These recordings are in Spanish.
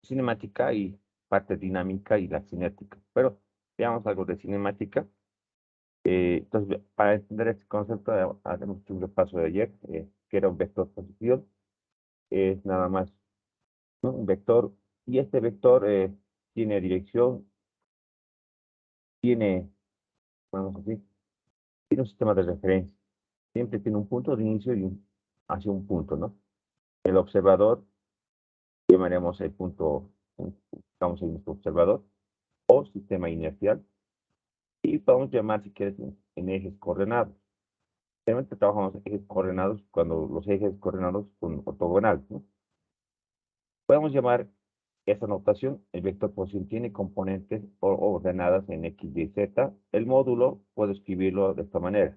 cinemática y parte dinámica y la cinética. Pero veamos algo de cinemática. Entonces, para entender este concepto, haremos un repaso de ayer, que era un vector posición. Es nada más, ¿no?, un vector, y este vector tiene dirección, tiene, vamos a decir, tiene un sistema de referencia. Siempre tiene un punto de inicio y hacia un punto, ¿no? El observador, llamaremos el punto, digamos, el nuestro observador, o sistema inercial, y podemos llamar, si quieres, en ejes coordenados. Realmente trabajamos en ejes coordenados cuando los ejes coordenados son ortogonales, ¿no? Podemos llamar esta notación, el vector posición tiene componentes ordenadas en X, Y, Z. El módulo puedo escribirlo de esta manera.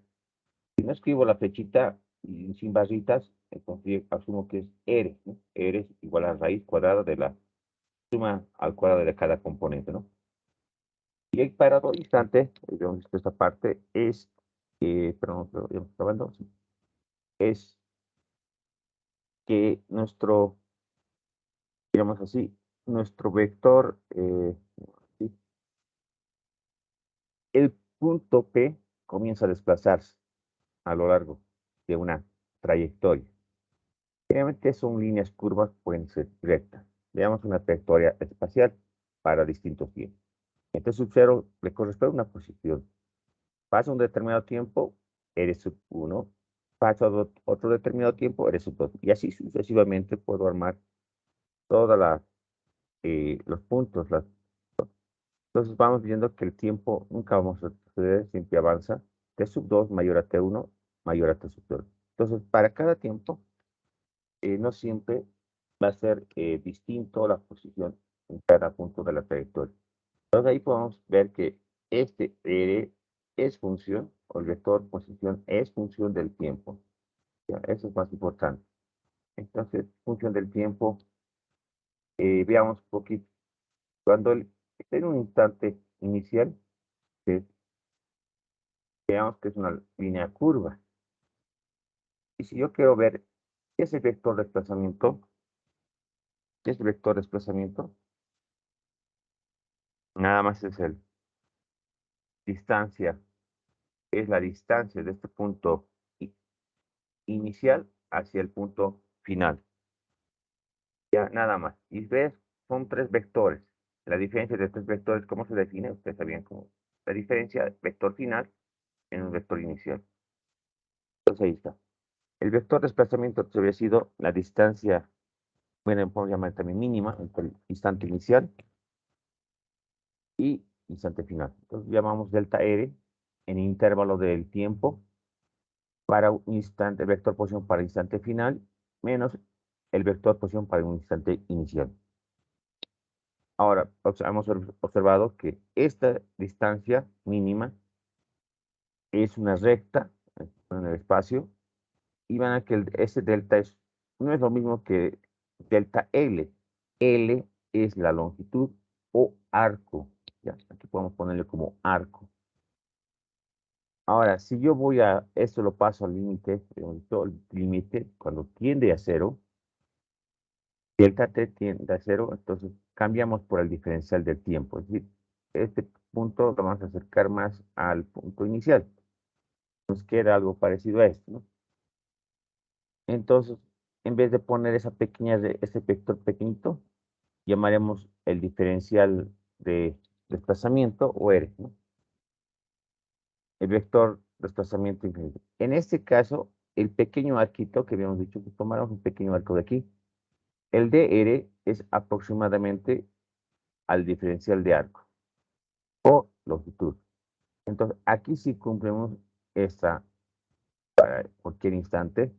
Si no escribo la flechita y sin barritas, entonces asumo que es R, ¿no? R es igual a raíz cuadrada de la suma al cuadrado de cada componente, ¿no? Y el parado instante, digamos, esta parte es, perdón, ¿estamos acabando? Sí. Es que nuestro, digamos así, nuestro vector, ¿sí?, el punto P comienza a desplazarse a lo largo de una trayectoria. Generalmente son líneas curvas, pueden ser rectas. Veamos una trayectoria espacial para distintos tiempos. Este sub 0 le corresponde a una posición. Pasa un determinado tiempo, eres sub 1. Pasa otro determinado tiempo, eres sub 2. Y así sucesivamente puedo armar todos los puntos. Entonces vamos viendo que el tiempo nunca vamos a suceder, siempre avanza. T sub 2 mayor a T1 mayor a T sub 0. Entonces, para cada tiempo, no siempre va a ser distinto la posición en cada punto de la trayectoria. Entonces ahí podemos ver que este R es función, o el vector posición es función del tiempo. ¿Ya? Eso es más importante. Entonces, función del tiempo, veamos un poquito. Cuando está en un instante inicial, eh, veamos que es una línea curva. Y si yo quiero ver ese vector de desplazamiento, ese vector de desplazamiento, nada más es el distancia, es la distancia de este punto inicial hacia el punto final. Ya, nada más. Y ves, son tres vectores. La diferencia de tres vectores, ¿cómo se define? Ustedes sabían cómo. La diferencia, vector final en un vector inicial. Entonces ahí está. El vector de desplazamiento habría sido la distancia, bueno, podemos llamar también mínima, entre el instante inicial y instante final. Entonces llamamos delta R en intervalo del tiempo para un instante, el vector posición para instante final, menos el vector posición para un instante inicial. Ahora, hemos observado que esta distancia mínima es una recta en el espacio, y van a que ese delta no es lo mismo que delta L. L es la longitud o arco. Ya, aquí podemos ponerle como arco. Ahora, si yo voy a, esto lo paso al límite, el límite, cuando tiende a cero, delta t tiende a cero, entonces cambiamos por el diferencial del tiempo. Es decir, este punto lo vamos a acercar más al punto inicial. Nos queda algo parecido a esto, ¿no? Entonces, en vez de poner ese vector pequeñito, llamaremos el diferencial de desplazamiento o R, ¿no? El vector desplazamiento infinito. En este caso, el pequeño arquito que habíamos dicho que tomáramos un pequeño arco de aquí, el dr es aproximadamente al diferencial de arco o longitud. Entonces, aquí sí cumplimos esta para cualquier instante.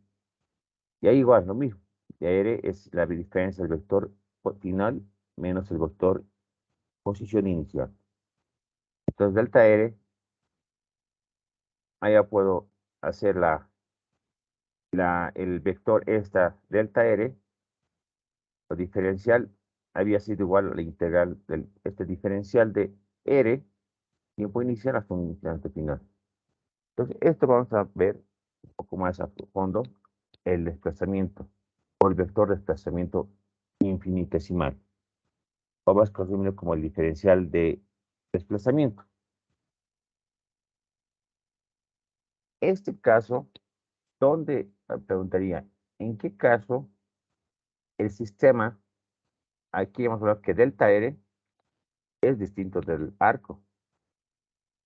Y ahí igual, lo mismo. R es la diferencia del vector final menos el vector posición inicial. Entonces, delta R, allá puedo hacer el vector esta delta R, lo diferencial había sido igual a la integral de este diferencial de R, tiempo inicial hasta un instante final. Entonces, esto vamos a ver un poco más a fondo, el desplazamiento o el vector de desplazamiento infinitesimal. o más conocido como el diferencial de desplazamiento. Este caso, ¿dónde preguntaría? ¿En qué caso el sistema, aquí hemos hablado que delta R es distinto del arco?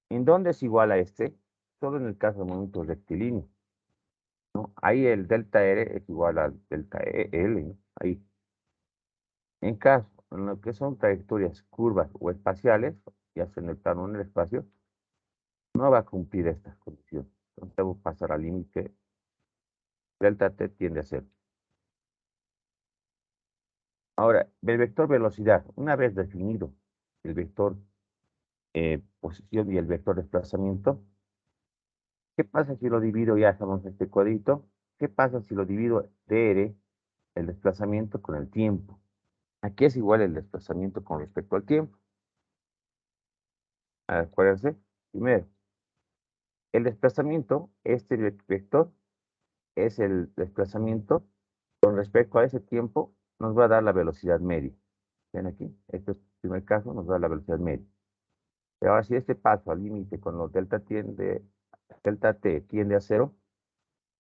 ¿En dónde es igual a este? Solo en el caso de movimiento rectilíneo, ¿no? Ahí el delta R es igual al delta L, ¿no? Ahí. En caso en lo que son trayectorias curvas o espaciales, ya sea en el plano o en el espacio, no va a cumplir esta condición. Entonces debo pasar al límite delta t tiende a cero. Ahora, el vector velocidad, una vez definido el vector posición y el vector desplazamiento, ¿qué pasa si lo divido, ya estamos en este cuadrito? ¿Qué pasa si lo divido dr, el desplazamiento, con el tiempo? Aquí es igual el desplazamiento con respecto al tiempo. Acuérdense, primero, el desplazamiento, este vector, es el desplazamiento con respecto a ese tiempo, nos va a dar la velocidad media. Ven aquí, este es el primer caso, nos da la velocidad media. Pero ahora si este paso al límite con los delta t tiende a cero,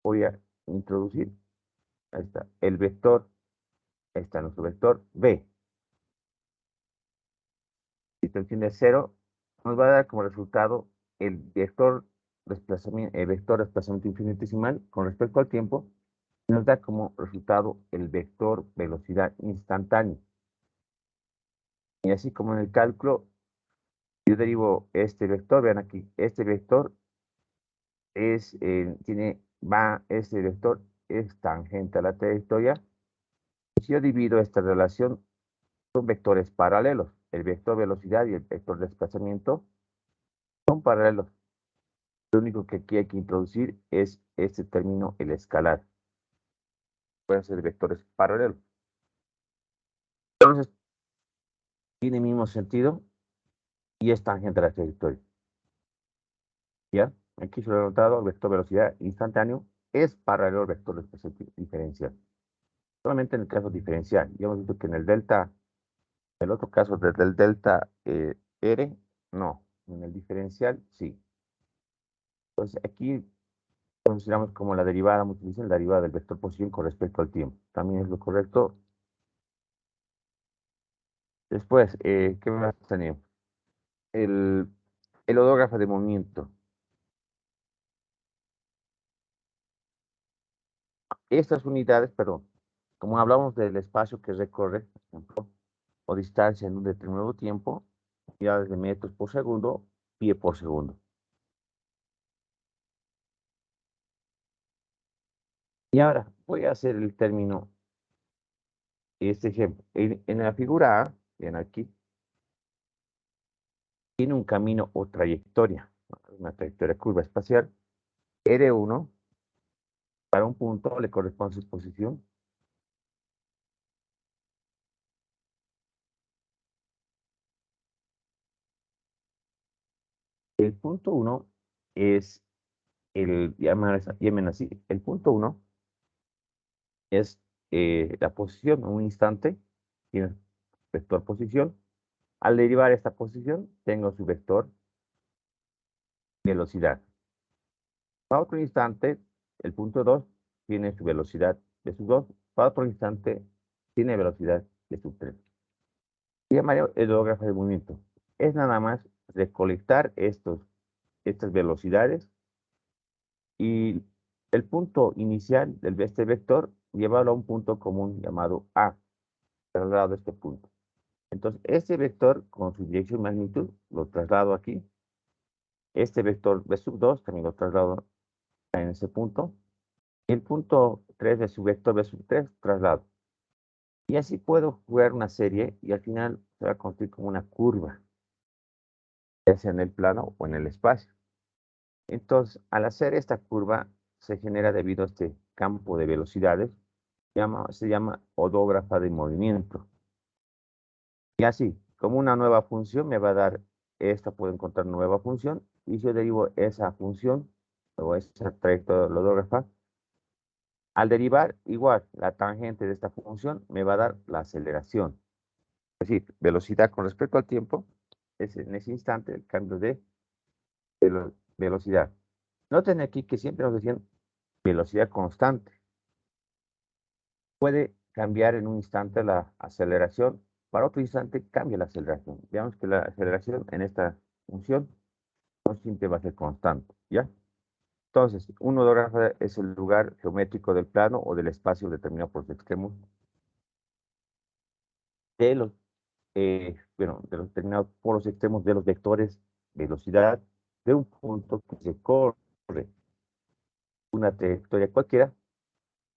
voy a introducir, ahí está, el vector, ahí está nuestro vector b. Si esto tiende a cero, nos va a dar como resultado el vector desplazamiento infinitesimal con respecto al tiempo, nos da como resultado el vector velocidad instantánea. Y así como en el cálculo, yo derivo este vector, vean aquí, este vector este vector es tangente a la trayectoria. Si yo divido esta relación, son vectores paralelos. El vector velocidad y el vector desplazamiento son paralelos. Lo único que aquí hay que introducir es este término, el escalar. Pueden ser vectores paralelos. Entonces, tiene el mismo sentido y es tangente a la trayectoria. ¿Ya? Aquí se lo he notado, el vector velocidad instantáneo es paralelo al vector desplazamiento diferencial. Solamente en el caso diferencial. Ya hemos visto que en el otro caso desde el delta R, no. En el diferencial, sí. Entonces, aquí consideramos como la derivada, muchos dicen la derivada del vector posición con respecto al tiempo. También es lo correcto. Después, ¿qué más tenemos? El, el odógrafo de movimiento. Estas unidades, perdón, como hablamos del espacio que recorre, por ejemplo, o distancia en un determinado tiempo, unidades de metros por segundo, pie por segundo. Y ahora voy a hacer el término, este ejemplo. En la figura A, ven aquí, tiene un camino o trayectoria, una trayectoria curva espacial. R1, para un punto le corresponde su posición. El punto 1 es llamen así, el punto 1 es la posición en un instante, tiene vector posición. Al derivar esta posición, tengo su vector velocidad. Para otro instante, el punto 2 tiene su velocidad de sub 2. Para otro instante, tiene velocidad de sub 3. Se llama el hológrafo de movimiento. Es nada más recolectar estas velocidades y el punto inicial de este vector, llevarlo a un punto común llamado A, traslado de este punto. Entonces, este vector con su dirección y magnitud lo traslado aquí. Este vector B sub 2 también lo traslado en ese punto. El punto 3 de su vector B sub 3 traslado. Y así puedo jugar una serie y al final se va a construir como una curva, ya sea en el plano o en el espacio. Entonces, al hacer esta curva, se genera debido a este campo de velocidades, se llama odógrafa de movimiento. Y así, como una nueva función me va a dar, esta puedo encontrar nueva función, y yo derivo esa función, o esa trayectoria de la odógrafa, al derivar, igual, la tangente de esta función me va a dar la aceleración. Es decir, velocidad con respecto al tiempo, es en ese instante el cambio de velocidad. Noten aquí que siempre nos decían velocidad constante. Puede cambiar en un instante la aceleración, para otro instante cambia la aceleración. Veamos que la aceleración en esta función no siempre va a ser constante, ¿ya? Entonces, un odógrafo es el lugar geométrico del plano o del espacio determinado por los extremos de los, bueno, de los determinados por los extremos de los vectores velocidad de un punto que se corre una trayectoria cualquiera,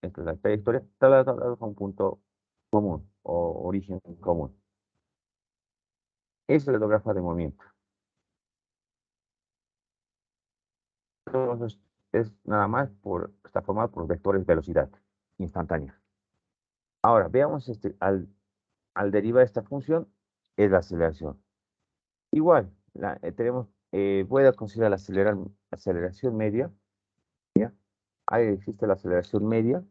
entre la trayectoria, trasladado a un punto común o origen común. Eso es el odógrafo de movimiento. Entonces, es nada más está formado por vectores velocidad instantánea. Ahora, veamos al derivar esta función, es la aceleración. Igual, voy a considerar la aceleración media, ¿ya? Ahí existe la aceleración media,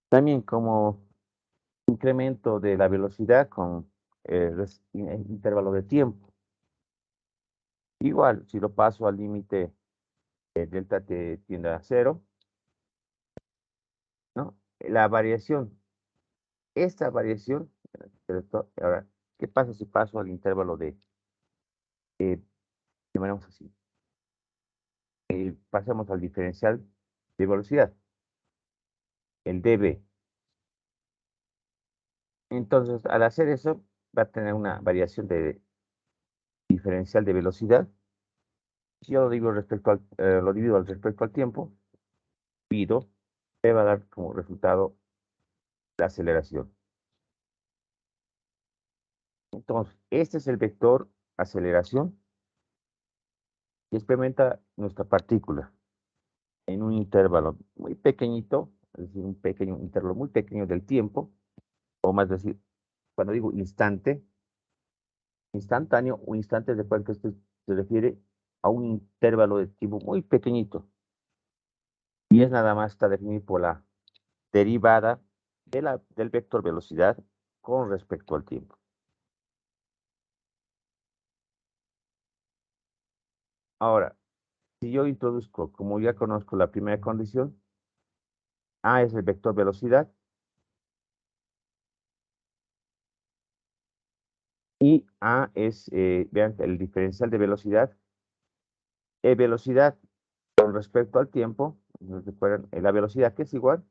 también como incremento de la velocidad con intervalo de tiempo. Igual, si lo paso al límite delta t tiende a cero, ¿no? La variación, esta variación, ahora, ¿qué pasa si paso al intervalo eh, llamaremos así, pasamos al diferencial de velocidad, el dB? Entonces, al hacer eso, va a tener una variación de diferencial de velocidad. Si yo lo divido al respecto al tiempo, pido, me va a dar como resultado la aceleración. Entonces, este es el vector aceleración que experimenta nuestra partícula en un intervalo muy pequeñito, es decir, un pequeño intervalo muy pequeño del tiempo, o más decir, cuando digo instante, instantáneo o instante, recuerden que esto se refiere a un intervalo de tiempo muy pequeñito. Y es nada más está definido por la derivada del vector velocidad con respecto al tiempo. Ahora, si yo introduzco, como ya conozco la primera condición, A es el vector velocidad y A es, vean, el diferencial de velocidad. Velocidad con respecto al tiempo, recuerdan, la velocidad que es igual,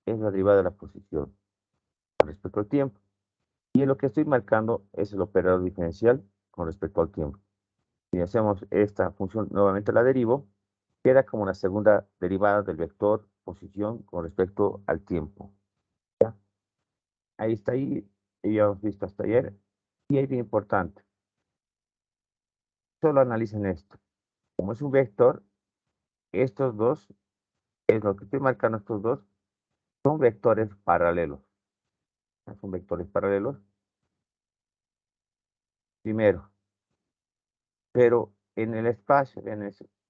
es la derivada de la posición con respecto al tiempo. Y en lo que estoy marcando es el operador diferencial con respecto al tiempo. Si hacemos esta función, nuevamente la derivo, queda como la segunda derivada del vector posición con respecto al tiempo. ¿Ya? Ahí está, ahí, ya hemos visto hasta ayer. Y es bien importante, solo analicen esto. Como es un vector, estos dos, es lo que estoy marcando, estos dos, son vectores paralelos. Son vectores paralelos, primero. Pero en el espacio, en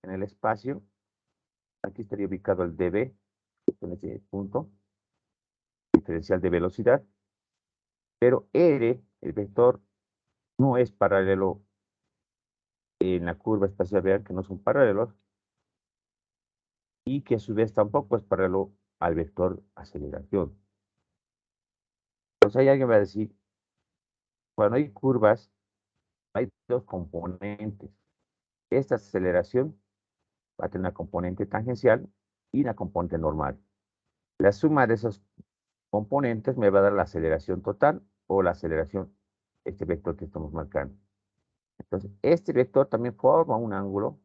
el espacio, aquí estaría ubicado el dB, en ese punto, diferencial de velocidad, pero R, el vector, no es paralelo en la curva espacial, vean que no son paralelos, y que a su vez tampoco es paralelo al vector aceleración. Entonces ahí alguien va a decir, cuando hay curvas, hay dos componentes. Esta aceleración va a tener una componente tangencial y una componente normal. La suma de esos componentes me va a dar la aceleración total o la aceleración, este vector que estamos marcando. Entonces, este vector también forma un ángulo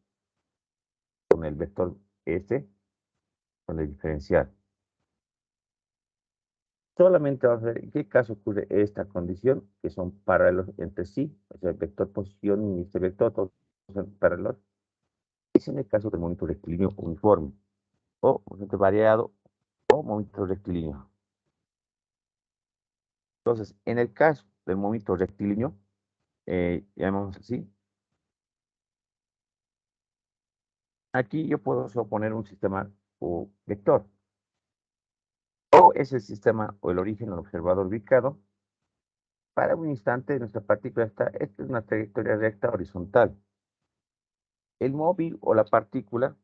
con el vector este, con el diferencial. Solamente vamos a ver en qué caso ocurre esta condición, que son paralelos entre sí, o sea, el vector posición y este vector, todos son paralelos. Es en el caso del movimiento rectilíneo uniforme, o movimiento variado, o movimiento rectilíneo. Entonces, en el caso del movimiento rectilíneo, llamamos así, aquí yo puedo suponer un sistema o vector, o es el sistema o el origen del observador ubicado Para un instante, nuestra partícula esta es una trayectoria recta horizontal. El móvil o la partícula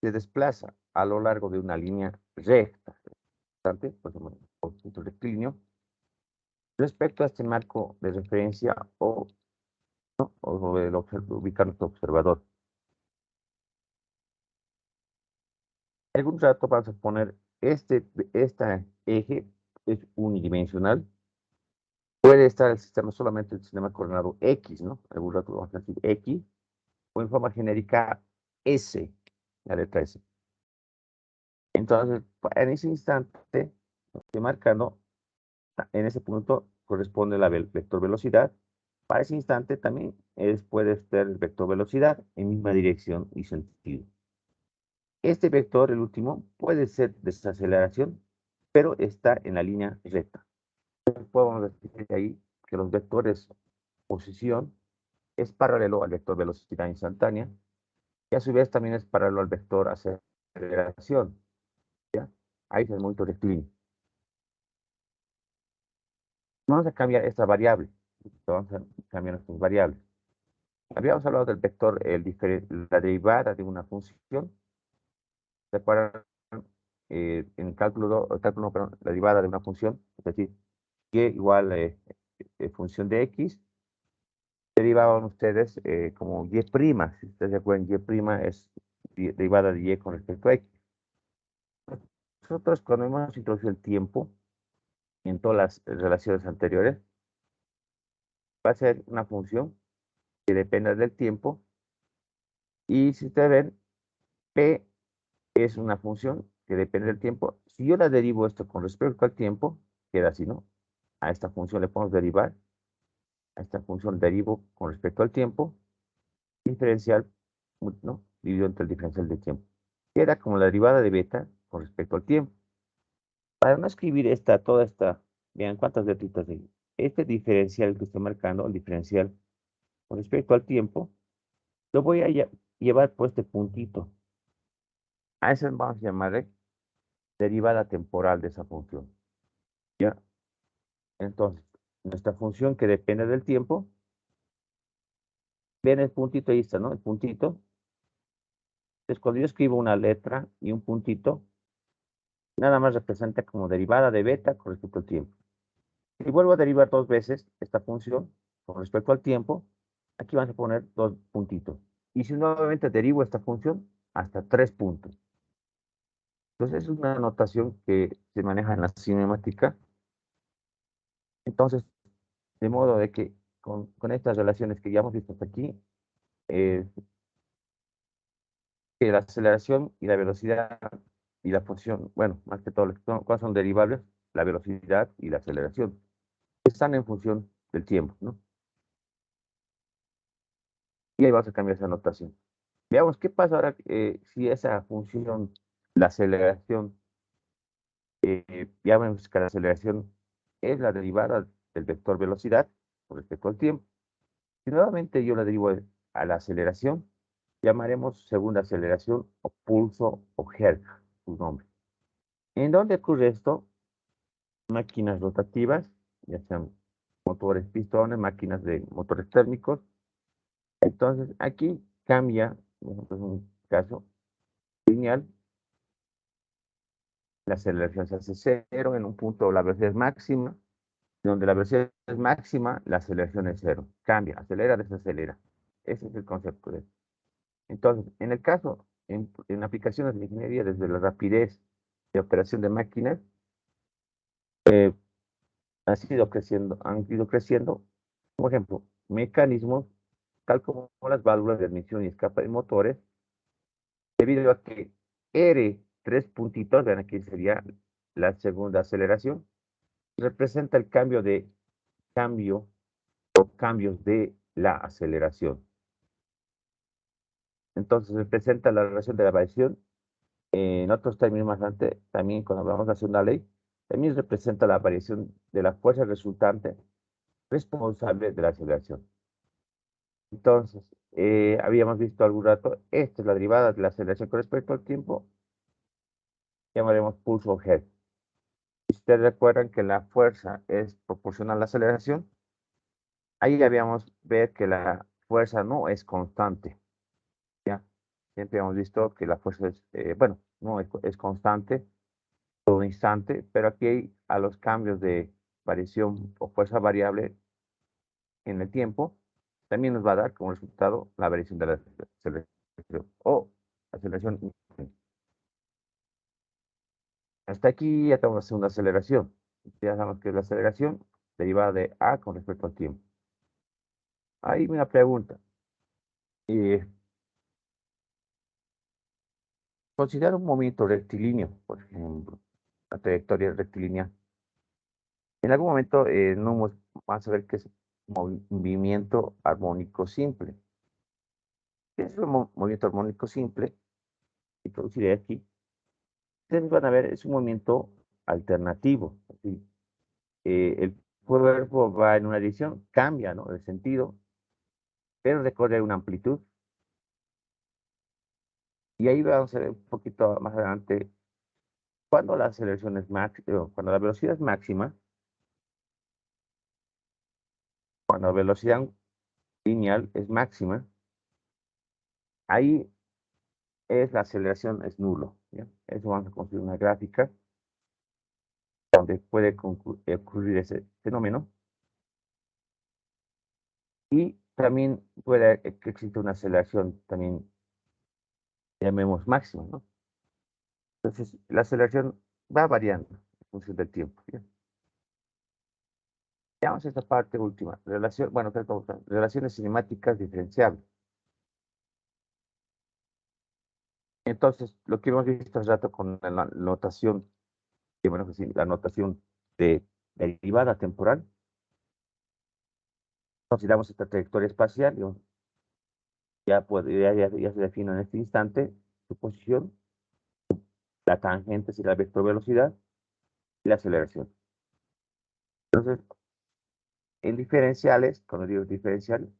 se desplaza a lo largo de una línea recta, pues, un punto rectilíneo, respecto a este marco de referencia o ubicar nuestro observador. Algún rato vamos a poner este eje es unidimensional. Puede estar el sistema solamente el sistema coordenado X, ¿no? Algún rato vamos a decir X, o en forma genérica S, la letra S. Entonces, en ese instante, estoy marcando, en ese punto corresponde la vector velocidad. Para ese instante también puede ser el vector velocidad en misma dirección y sentido. Este vector, el último, puede ser desaceleración, pero está en la línea recta. Podemos decir ahí que los vectores posición es paralelo al vector velocidad instantánea y a su vez también es paralelo al vector aceleración. ¿Ya? Ahí es el movimiento rectilíneo. Vamos a cambiar esta variable. Vamos a cambiar nuestras variables. Habíamos hablado del vector, la derivada de una función. ¿Se acuerdan? En el cálculo, no, perdón, la derivada de una función, es decir, y igual función de x, derivaban ustedes como y', si ustedes se acuerdan, y' es derivada de y con respecto a x. Nosotros cuando hemos introducido el tiempo en todas las relaciones anteriores, va a ser una función que dependa del tiempo, y si ustedes ven, p es una función que depende del tiempo. Si yo la derivo esto con respecto al tiempo, queda así, ¿no? A esta función le podemos derivar, a esta función derivo con respecto al tiempo, diferencial, ¿no? Dividido entre el diferencial del tiempo. Queda como la derivada de beta con respecto al tiempo. Para no escribir toda esta, vean cuántas letritas hay. Este diferencial que estoy marcando, el diferencial con respecto al tiempo, lo voy a llevar por este puntito. A ese vamos a llamarle derivada temporal de esa función. ¿Ya? Entonces, nuestra función que depende del tiempo, ven el puntito, ahí está, ¿no? El puntito. Entonces, cuando yo escribo una letra y un puntito, nada más representa como derivada de beta con respecto al tiempo. Si vuelvo a derivar dos veces esta función con respecto al tiempo, aquí vamos a poner dos puntitos. Y si nuevamente derivo esta función, hasta 3 puntos. Entonces, es una notación que se maneja en la cinemática. Entonces, de modo de que con estas relaciones que ya hemos visto hasta aquí, eh, que la aceleración y la velocidad y la función, bueno, más que todo, ¿cuáles son derivables? La velocidad y la aceleración. Están en función del tiempo, ¿no? Y ahí vamos a cambiar esa notación. Veamos qué pasa ahora si esa función, la aceleración, ya vemos que la aceleración es la derivada del vector velocidad con respecto al tiempo. Si nuevamente yo la derivo a la aceleración, llamaremos segunda aceleración o pulso o hertz, su nombre. ¿En dónde ocurre esto? Máquinas rotativas, ya sean motores pistones, máquinas de motores térmicos. Entonces, aquí cambia, por ejemplo, en un caso lineal, la aceleración se hace cero, en un punto la velocidad es máxima, donde la velocidad es máxima, la aceleración es cero. Cambia, acelera, desacelera. Ese es el concepto de esto. Entonces, en el caso, en aplicaciones de ingeniería, desde la rapidez de operación de máquinas, eh, han ido creciendo, por ejemplo, mecanismos tal como las válvulas de admisión y escape de motores, debido a que R, 3 puntitos, vean aquí sería la segunda aceleración, representa el cambio o cambios de la aceleración. Entonces representa la relación de la variación. En otros términos más adelante, también cuando hablamos de una ley, también representa la variación de la fuerza resultante responsable de la aceleración. Entonces, habíamos visto algún rato, esta es la derivada de la aceleración con respecto al tiempo, llamaremos pulso Hertz. Ustedes recuerdan que la fuerza es proporcional a la aceleración. Ahí debíamos ver que la fuerza no es constante, ¿ya? Siempre hemos visto que la fuerza es, bueno, no es constante todo instante, pero aquí a los cambios de variación o fuerza variable en el tiempo, también nos va a dar como resultado la variación de la aceleración o aceleración. Hasta aquí ya tenemos la segunda aceleración. Ya sabemos que es la aceleración derivada de a con respecto al tiempo. Ahí una pregunta. Eh, considera un movimiento rectilíneo, por ejemplo, la trayectoria rectilínea. En algún momento no vamos a ver qué es movimiento armónico simple. ¿Qué es un movimiento armónico simple? Introduciré aquí. Ustedes van a ver, es un movimiento alternativo. ¿Sí? El cuerpo va en una dirección, cambia, ¿no?, el sentido, pero recorre una amplitud. Y ahí vamos a ver un poquito más adelante, cuando la aceleración es máxima, cuando la velocidad es máxima, cuando la velocidad lineal es máxima, ahí es la aceleración es nulo. ¿Ya? Eso vamos a construir una gráfica donde puede ocurrir ese fenómeno. Y también puede que exista una aceleración también, llamemos máxima, ¿no? Entonces, la aceleración va variando en función del tiempo. ¿Bien? Veamos esta parte última. Bueno, relaciones cinemáticas diferenciables. Entonces, lo que hemos visto hace rato con la notación, que bueno, que sí, la notación de derivada temporal, consideramos esta trayectoria espacial, ya se define en este instante su posición, la tangente será la vector velocidad y la aceleración. Entonces, en diferenciales, cuando digo diferencial,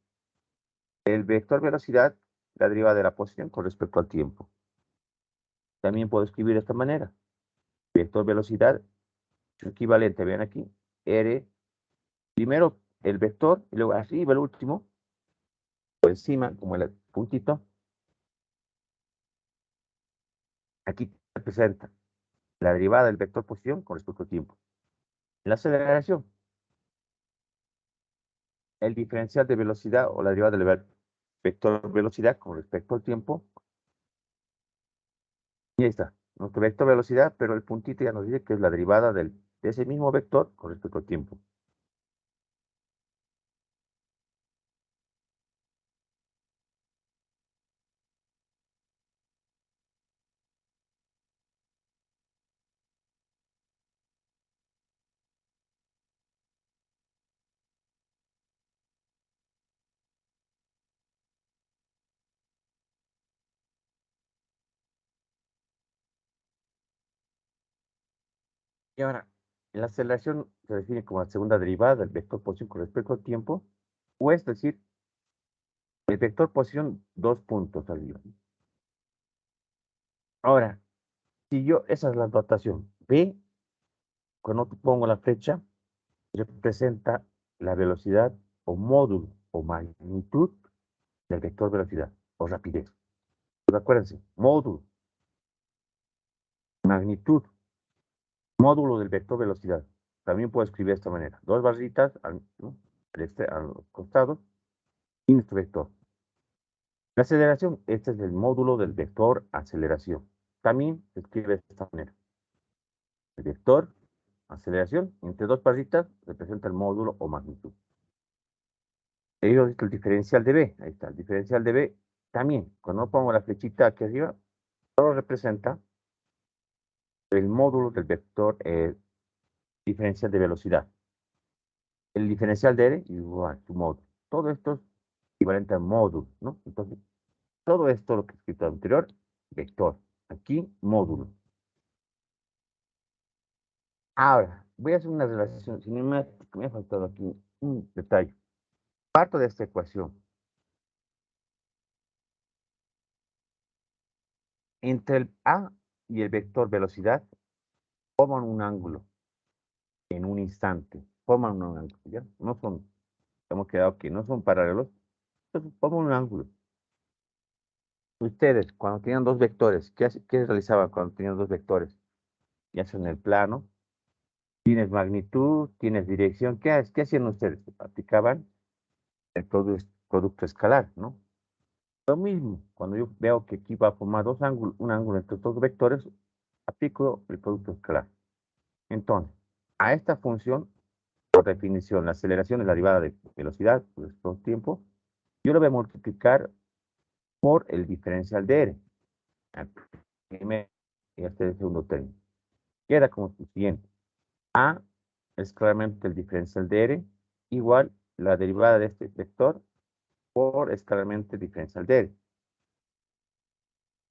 el vector velocidad la deriva de la posición con respecto al tiempo. También puedo escribir de esta manera. Vector velocidad, su equivalente, vean aquí, R, primero el vector, y luego arriba el último, por encima, como el puntito. Aquí representa la derivada del vector posición con respecto al tiempo. La aceleración, el diferencial de velocidad o la derivada del vector velocidad con respecto al tiempo. Y ahí está, nuestro vector velocidad, pero el puntito ya nos dice que es la derivada de ese mismo vector con respecto al tiempo. Y ahora, la aceleración se define como la segunda derivada del vector posición con respecto al tiempo, o es decir, el vector posición dos puntos arriba. Ahora, si yo, esa es la notación, B, cuando pongo la flecha, representa la velocidad o módulo o magnitud del vector velocidad o rapidez. Pues acuérdense, módulo, magnitud, módulo del vector velocidad. También puedo escribir de esta manera. Dos barritas ¿no?, a los costados y nuestro vector. La aceleración, este es el módulo del vector aceleración. También se escribe de esta manera. El vector aceleración, entre dos barritas, representa el módulo o magnitud. He visto el diferencial de B. Ahí está, el diferencial de B. También, cuando pongo la flechita aquí arriba, solo representa el módulo del vector diferencial de velocidad. El diferencial de R igual su módulo. Todo esto es equivalente al módulo, ¿no? Entonces, todo esto, lo que he escrito anterior, vector. Aquí, módulo. Ahora, voy a hacer una relación cinemática. Me ha faltado aquí un detalle. Parto de esta ecuación. Entre el A y el vector velocidad, forman un ángulo. en un instante, forman un ángulo, ¿ya? No son, hemos quedado que no son paralelos, entonces forman un ángulo. Ustedes, cuando tenían dos vectores, ¿qué realizaban cuando tenían dos vectores? Ya sea en el plano, tienes magnitud, tienes dirección, ¿qué hacían ustedes? Aplicaban el producto escalar, ¿no? Lo mismo, cuando yo veo que aquí va a formar un ángulo entre dos vectores, aplico el producto escalar. Entonces, a esta función, por definición, la aceleración es la derivada de velocidad por tiempo, yo lo voy a multiplicar por el diferencial de R. Al primer y este es el segundo término. Queda como lo siguiente. A es claramente el diferencial de R igual la derivada de este vector por escalarmente el diferencial de R.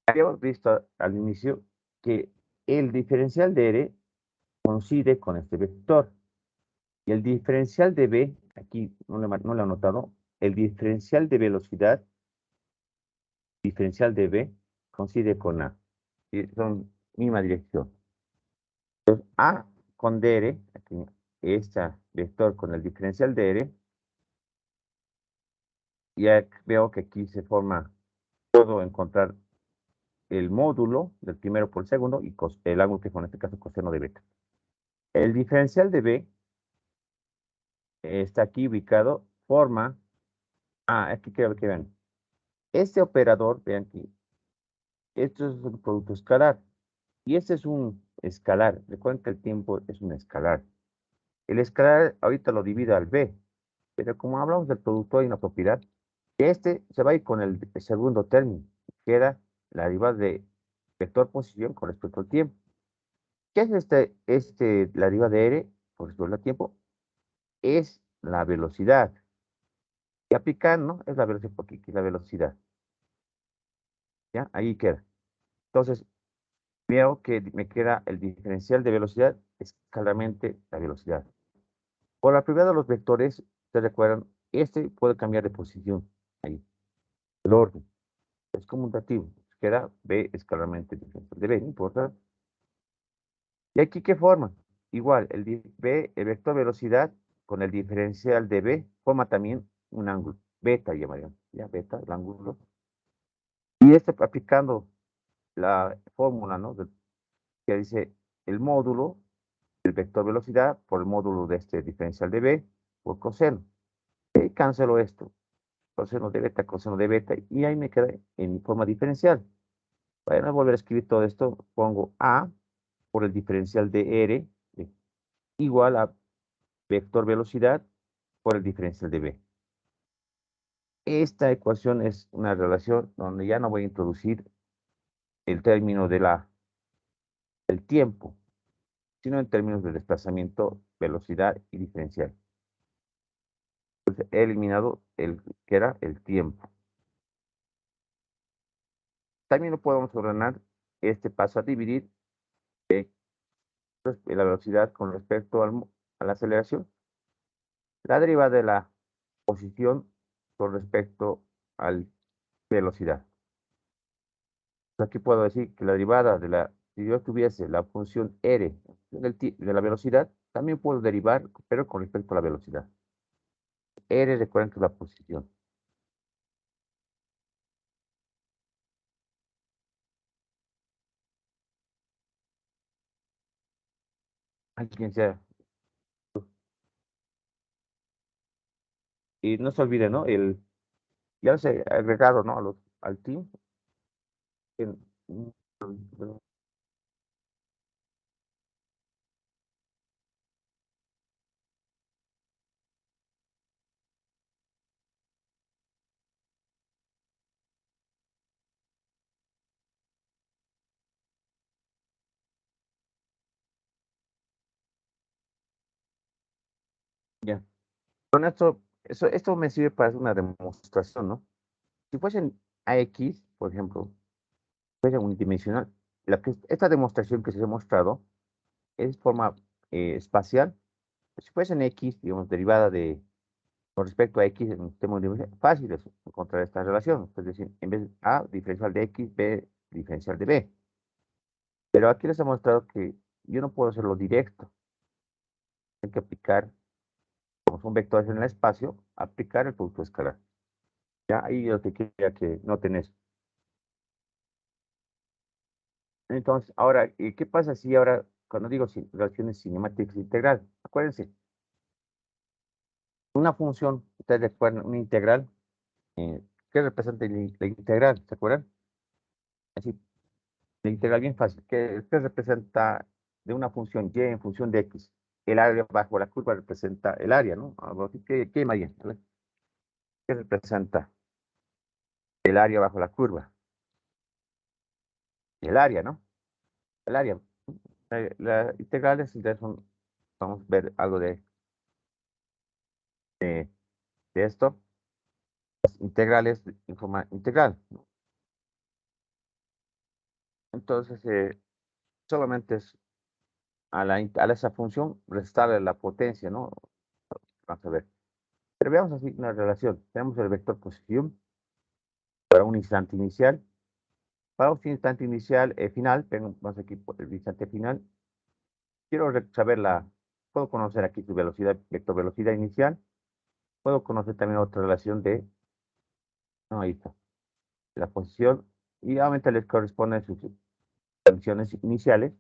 Habíamos visto al inicio que el diferencial de R coincide con este vector. Y el diferencial de B, aquí no lo he anotado, el diferencial de velocidad, diferencial de B, coincide con A. Y son misma dirección. Entonces, A con dr, aquí este vector con el diferencial de R, ya veo que aquí se forma, puedo encontrar el módulo del primero por el segundo y el ángulo que fue en este caso coseno de beta. El diferencial de B está aquí ubicado, forma, aquí quiero que vean, este operador, vean aquí, esto es un producto escalar y este es un escalar. Recuerden que el tiempo es un escalar. El escalar ahorita lo divido al B, pero como hablamos del producto hay una propiedad, este se va a ir con el segundo término, queda la derivada de vector posición con respecto al tiempo. ¿Qué es la derivada de R con respecto al tiempo? Es la velocidad. Y aplicando, es la velocidad, porque aquí es la velocidad. ¿Ya? Ahí queda. Entonces, veo que me queda el diferencial de velocidad, es claramente la velocidad. Por la propiedad de los vectores, ¿se recuerdan? Este puede cambiar de posición. Ahí. El orden. Es conmutativo. Queda B es claramente el diferencial de B, no importa. ¿Y aquí qué forma? Igual, el vector velocidad con el diferencial de B forma también un ángulo. Beta llamaríamos. Ya, beta, el ángulo. Y aplicando la fórmula, ¿no? Que dice el módulo del vector velocidad por el módulo de este diferencial de B por coseno. Y cancelo esto. Coseno de beta, y ahí me queda en forma diferencial. Para no volver a escribir todo esto, pongo A por el diferencial de R igual a vector velocidad por el diferencial de B. Esta ecuación es una relación donde ya no voy a introducir el término del tiempo, sino en términos de desplazamiento, velocidad y diferencial. Entonces, he eliminado el que era el tiempo. También lo podemos ordenar, este paso a dividir la velocidad con respecto a la aceleración. La derivada de la posición con respecto a la velocidad. Aquí puedo decir que la derivada si yo tuviese la función R de la velocidad, también puedo derivar, pero con respecto a la velocidad. R recuerden que es la posición. Alguien sea. Y no se olvide, ¿no? Ya se ha agregado, ¿no? Al team. en- Ya. Con esto me sirve para hacer una demostración, ¿no? Si fuesen AX, por ejemplo, fuese unidimensional, esta demostración que se ha mostrado es forma espacial. Si fuesen X, digamos, derivada con respecto a X en un sistema unidimensional, fácil es encontrar esta relación. Es decir, en vez de A, diferencial de X, B, diferencial de B. Pero aquí les he mostrado que yo no puedo hacerlo directo. hay que aplicar, como son vectores en el espacio, aplicar el producto escalar. Ya ahí yo te quería que no tenés. Entonces, ahora, ¿qué pasa si ahora, cuando digo relaciones cinemáticas integral? Acuérdense, una función, ustedes recuerdan, una integral, ¿qué representa la integral? ¿Se acuerdan? Así, la integral bien fácil. ¿Qué representa de una función y en función de x? El área bajo la curva representa el área, ¿no? Algo así. ¿Qué, María? A ver, ¿qué representa el área bajo la curva? El área, ¿no? El área. Las integrales, entonces vamos a ver algo de, de esto. Las integrales en forma integral, ¿no? Entonces, solamente es a esa función restarle la potencia, ¿no? Vamos a ver. Pero veamos así una relación. Tenemos el vector posición para un instante inicial. Para un instante inicial final, vamos aquí por el instante final. Quiero saber puedo conocer aquí su velocidad, vector velocidad inicial. Puedo conocer también otra relación no, ahí está, la posición. Y obviamente les corresponden sus condiciones iniciales,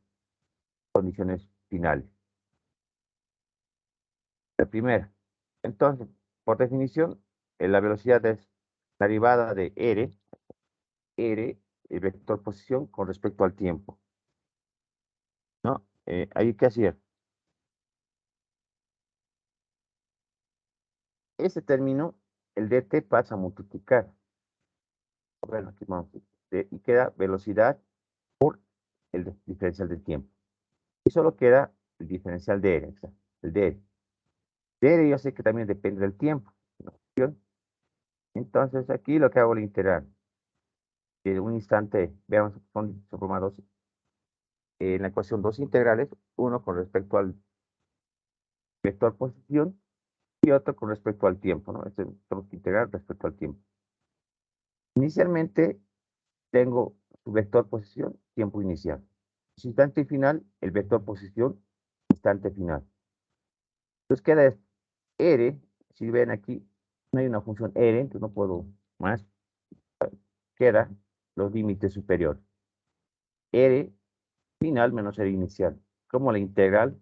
condiciones finales. La primera. Entonces, por definición, la velocidad es la derivada de R, el vector posición con respecto al tiempo, ¿no? Ahí, ¿qué hacía? Ese término, el dt pasa a multiplicar. Bueno, aquí vamos. Y queda velocidad por el diferencial del tiempo. Y solo queda el diferencial de R, exacto, el de R. De R yo sé que también depende del tiempo, ¿no? Entonces aquí lo que hago la integral de un instante, veamos, son formados en la ecuación dos integrales, uno con respecto al vector posición y otro con respecto al tiempo, ¿no? Tenemos que integrar respecto al tiempo. Inicialmente tengo su vector posición, tiempo inicial. Su instante final, el vector posición, instante final. Entonces queda R, si ven aquí, no hay una función R, entonces no puedo más, queda los límites superiores. R final menos R inicial, como la integral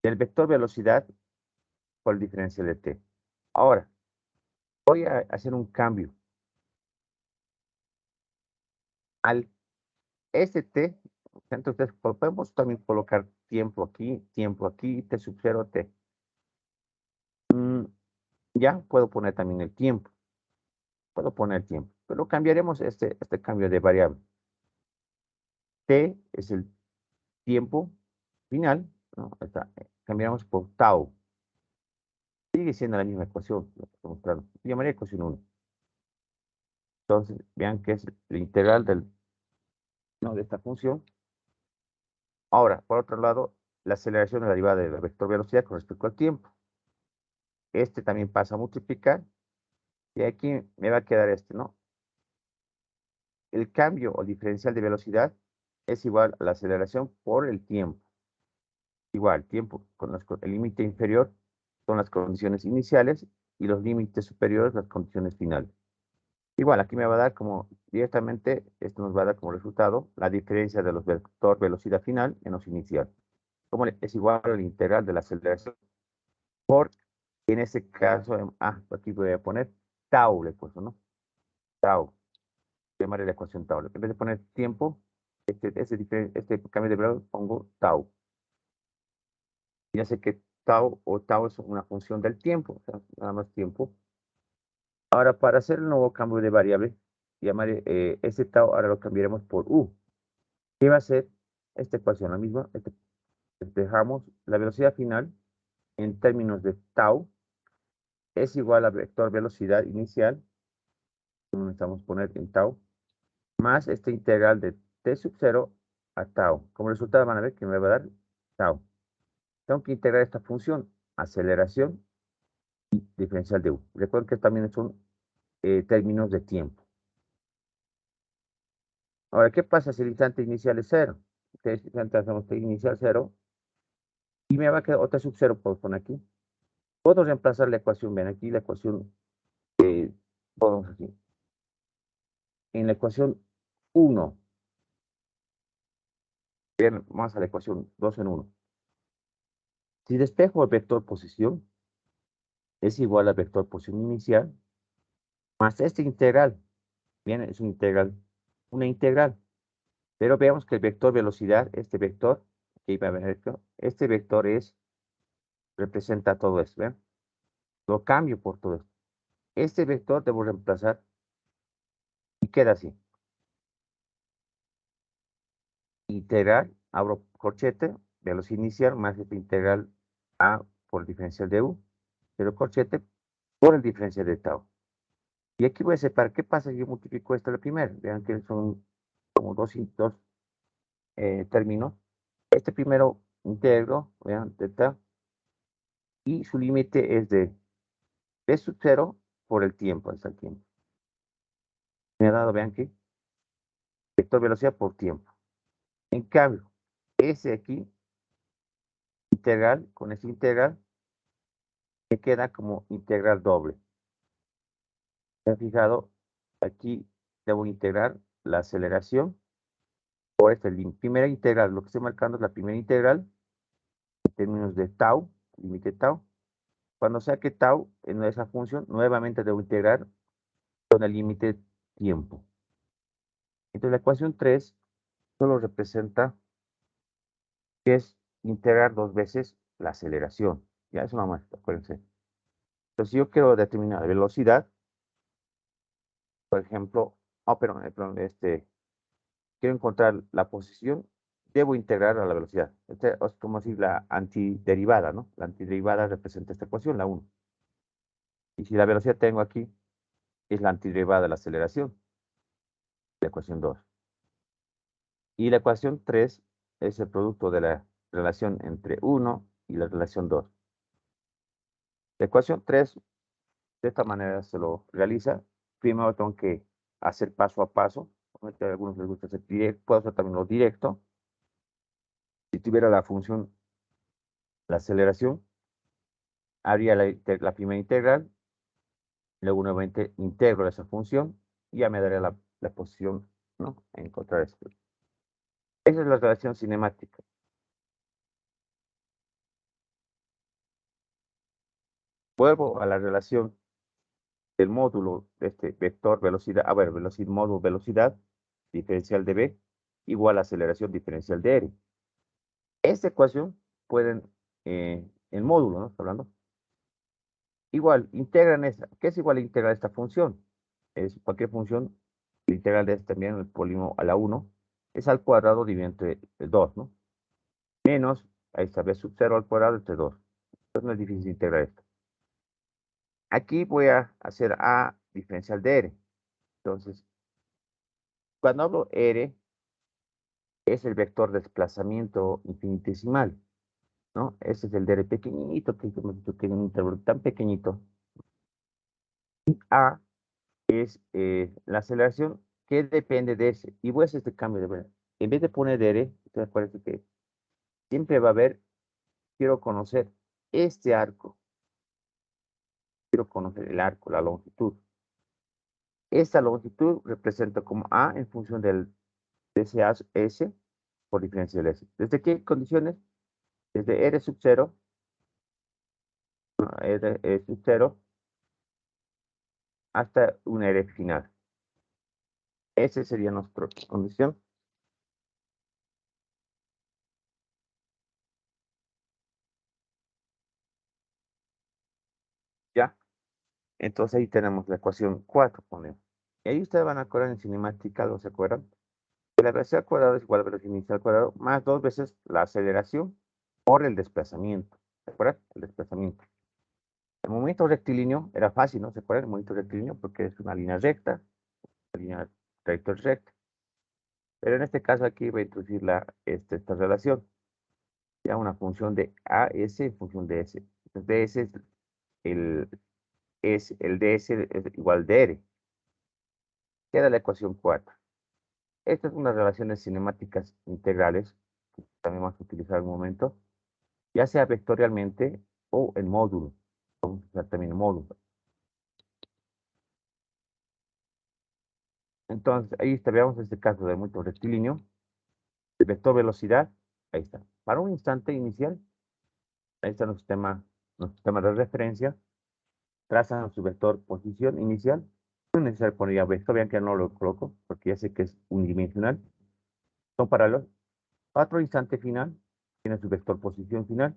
del vector velocidad por el diferencial de t. Ahora, voy a hacer un cambio. Al ST, entonces podemos también colocar tiempo aquí, t sub 0, t. Ya puedo poner también el tiempo. Puedo poner tiempo, pero cambiaremos este cambio de variable. T es el tiempo final, ¿no? Cambiamos por tau. Sigue siendo la misma ecuación, lo que estoy mostrando. Llamaría ecuación 1. Entonces, vean que es la integral no, de esta función. Ahora, por otro lado, la aceleración es la derivada del vector velocidad con respecto al tiempo. Este también pasa a multiplicar. Y aquí me va a quedar ¿no? El cambio o diferencial de velocidad es igual a la aceleración por el tiempo. Igual, tiempo con el límite inferior son las condiciones iniciales y los límites superiores las condiciones finales. Igual, aquí me va a dar como directamente, esto nos va a dar como resultado la diferencia de los vector velocidad final en los iniciales. Como es igual a la integral de la aceleración por, en ese caso, aquí voy a poner tau, le puesto, ¿no? Tau, llamaré la ecuación tau. En vez de poner tiempo, este cambio de valor pongo tau. Ya sé que tau es una función del tiempo, o sea, nada más tiempo. Ahora, para hacer el nuevo cambio de variable, llamaré ese tau, ahora lo cambiaremos por u. ¿Qué va a ser esta ecuación? La misma, dejamos la velocidad final en términos de tau es igual a vector velocidad inicial, como necesitamos poner en tau, más esta integral de t sub 0 a tau. Como resultado van a ver que me va a dar tau. Tengo que integrar esta función, aceleración y diferencial de u. Recuerden que también son términos de tiempo. Ahora, ¿qué pasa si el instante inicial es 0? Ustedes inicial 0, Y me va a quedar otra sub 0 por poner aquí. Puedo reemplazar la ecuación, ven aquí la ecuación, ponemos aquí. En la ecuación 1, bien, vamos a la ecuación 2 en 1. Si despejo el vector posición, es igual al vector posición inicial, más este integral. Bien, es una integral. Pero veamos que el vector velocidad, este vector, que iba a ver esto, este vector representa todo esto, ¿ven? Lo cambio por todo esto. Este vector debo reemplazar y queda así. Integral, abro corchete, velocidad inicial más este integral a por el diferencial de u, pero corchete por el diferencial de tau. Y aquí voy a separar, ¿qué pasa si yo multiplico esto a la primera? Vean que son como dos términos. Este primero integro, vean, teta, y su límite es de b sub 0 por el tiempo, hasta el tiempo. Me ha dado, vean que, vector velocidad por tiempo. En cambio, ese aquí, integral, con ese integral, me queda como integral doble. ¿Se han fijado? Aquí debo integrar la aceleración por esta primera integral. Lo que estoy marcando es la primera integral en términos de tau, límite tau. Cuando saque tau en esa función, nuevamente debo integrar con el límite tiempo. Entonces la ecuación 3 solo representa que es integrar dos veces la aceleración. Ya es una muestra, acuérdense. Entonces, si yo quiero determinar la velocidad, por ejemplo, quiero encontrar la posición, debo integrar a la velocidad. Es como si la antiderivada, ¿no? La antiderivada representa esta ecuación, la 1. Y si la velocidad tengo aquí, es la antiderivada de la aceleración, la ecuación 2. Y la ecuación 3 es el producto de la relación entre 1 y la relación 2. La ecuación 3, de esta manera se lo realiza. Primero tengo que hacer paso a paso. A algunos les gusta hacer directo, puedo hacer también lo directo. Si tuviera la función, la aceleración, haría la primera integral, luego nuevamente integro esa función y ya me daría la posición, ¿no? Encontrar esto. Esa es la relación cinemática. Vuelvo a la relación del módulo de este vector velocidad, velocidad, módulo velocidad, diferencial de B, igual a aceleración diferencial de R. Esta ecuación pueden, el módulo, ¿no? Estoy hablando. Igual, integran esta. ¿Qué es igual a integrar esta función? Es cualquier función, la integral de este también, el polígono a la 1, es al cuadrado dividido entre el 2, ¿no? Menos, ahí está, b sub 0 al cuadrado entre 2. Entonces no es difícil integrar esto. Aquí voy a hacer a diferencial de R. Entonces, cuando hablo R, es el vector de desplazamiento infinitesimal, ¿no? Ese es el de R pequeñito, que tiene un intervalo tan pequeñito. A es la aceleración que depende de ese. Y voy a hacer este cambio de verdad. En vez de poner R, ustedes acuérdense que siempre va a haber, quiero conocer este arco. Quiero conocer el arco, la longitud. Esta longitud representa como A en función de ese S por diferencia del S. ¿Desde qué condiciones? Desde R sub 0, R sub 0, hasta un R final. Esa sería nuestra condición. ¿Ya? Entonces ahí tenemos la ecuación 4, ponemos. Y ahí ustedes van a acordar en cinemática, ¿lo se acuerdan? Que la velocidad al cuadrado es igual a la velocidad inicial al cuadrado más dos veces la aceleración por el desplazamiento. ¿Se acuerdan? El desplazamiento. El movimiento rectilíneo era fácil, ¿no? ¿Se acuerdan? El movimiento rectilíneo porque es una línea recta, una línea trayectoria recta. Pero en este caso aquí voy a introducir esta relación. Ya una función de AS en función de S. Entonces DS el DS es igual de R. Queda la ecuación 4. Estas son las relaciones cinemáticas integrales que también vamos a utilizar en un momento. ya sea vectorialmente o en módulo. Vamos a usar también módulo. Entonces, ahí está, veamos este caso del movimiento rectilíneo. El vector velocidad, ahí está. Para un instante inicial, ahí está nuestro sistema de referencia. Trazan su vector posición inicial. No es necesario poner ya vector, vean que no lo coloco, porque ya sé que es unidimensional. Son paralelos. Otro instante final, tiene su vector posición final.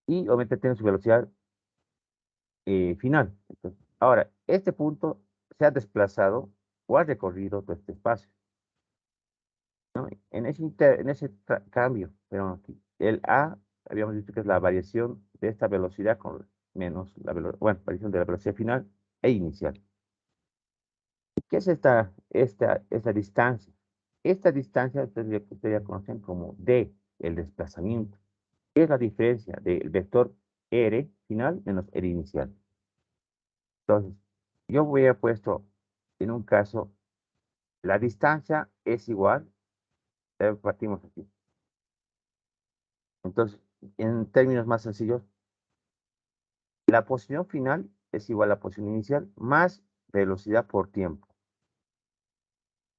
Y obviamente tiene su velocidad final. Entonces, ahora, este punto se ha desplazado o ha recorrido todo este espacio, ¿no? En ese cambio, pero aquí, el A, habíamos visto que es la variación de esta velocidad con menos la velocidad, bueno, variación de la velocidad final e inicial. ¿Qué es esta distancia? Esta distancia ustedes ya conocen como D, el desplazamiento. ¿Qué es la diferencia del vector R final menos R inicial? Entonces, yo hubiera puesto en un caso, la distancia es igual, partimos aquí. Entonces, en términos más sencillos, la posición final es igual a la posición inicial más velocidad por tiempo.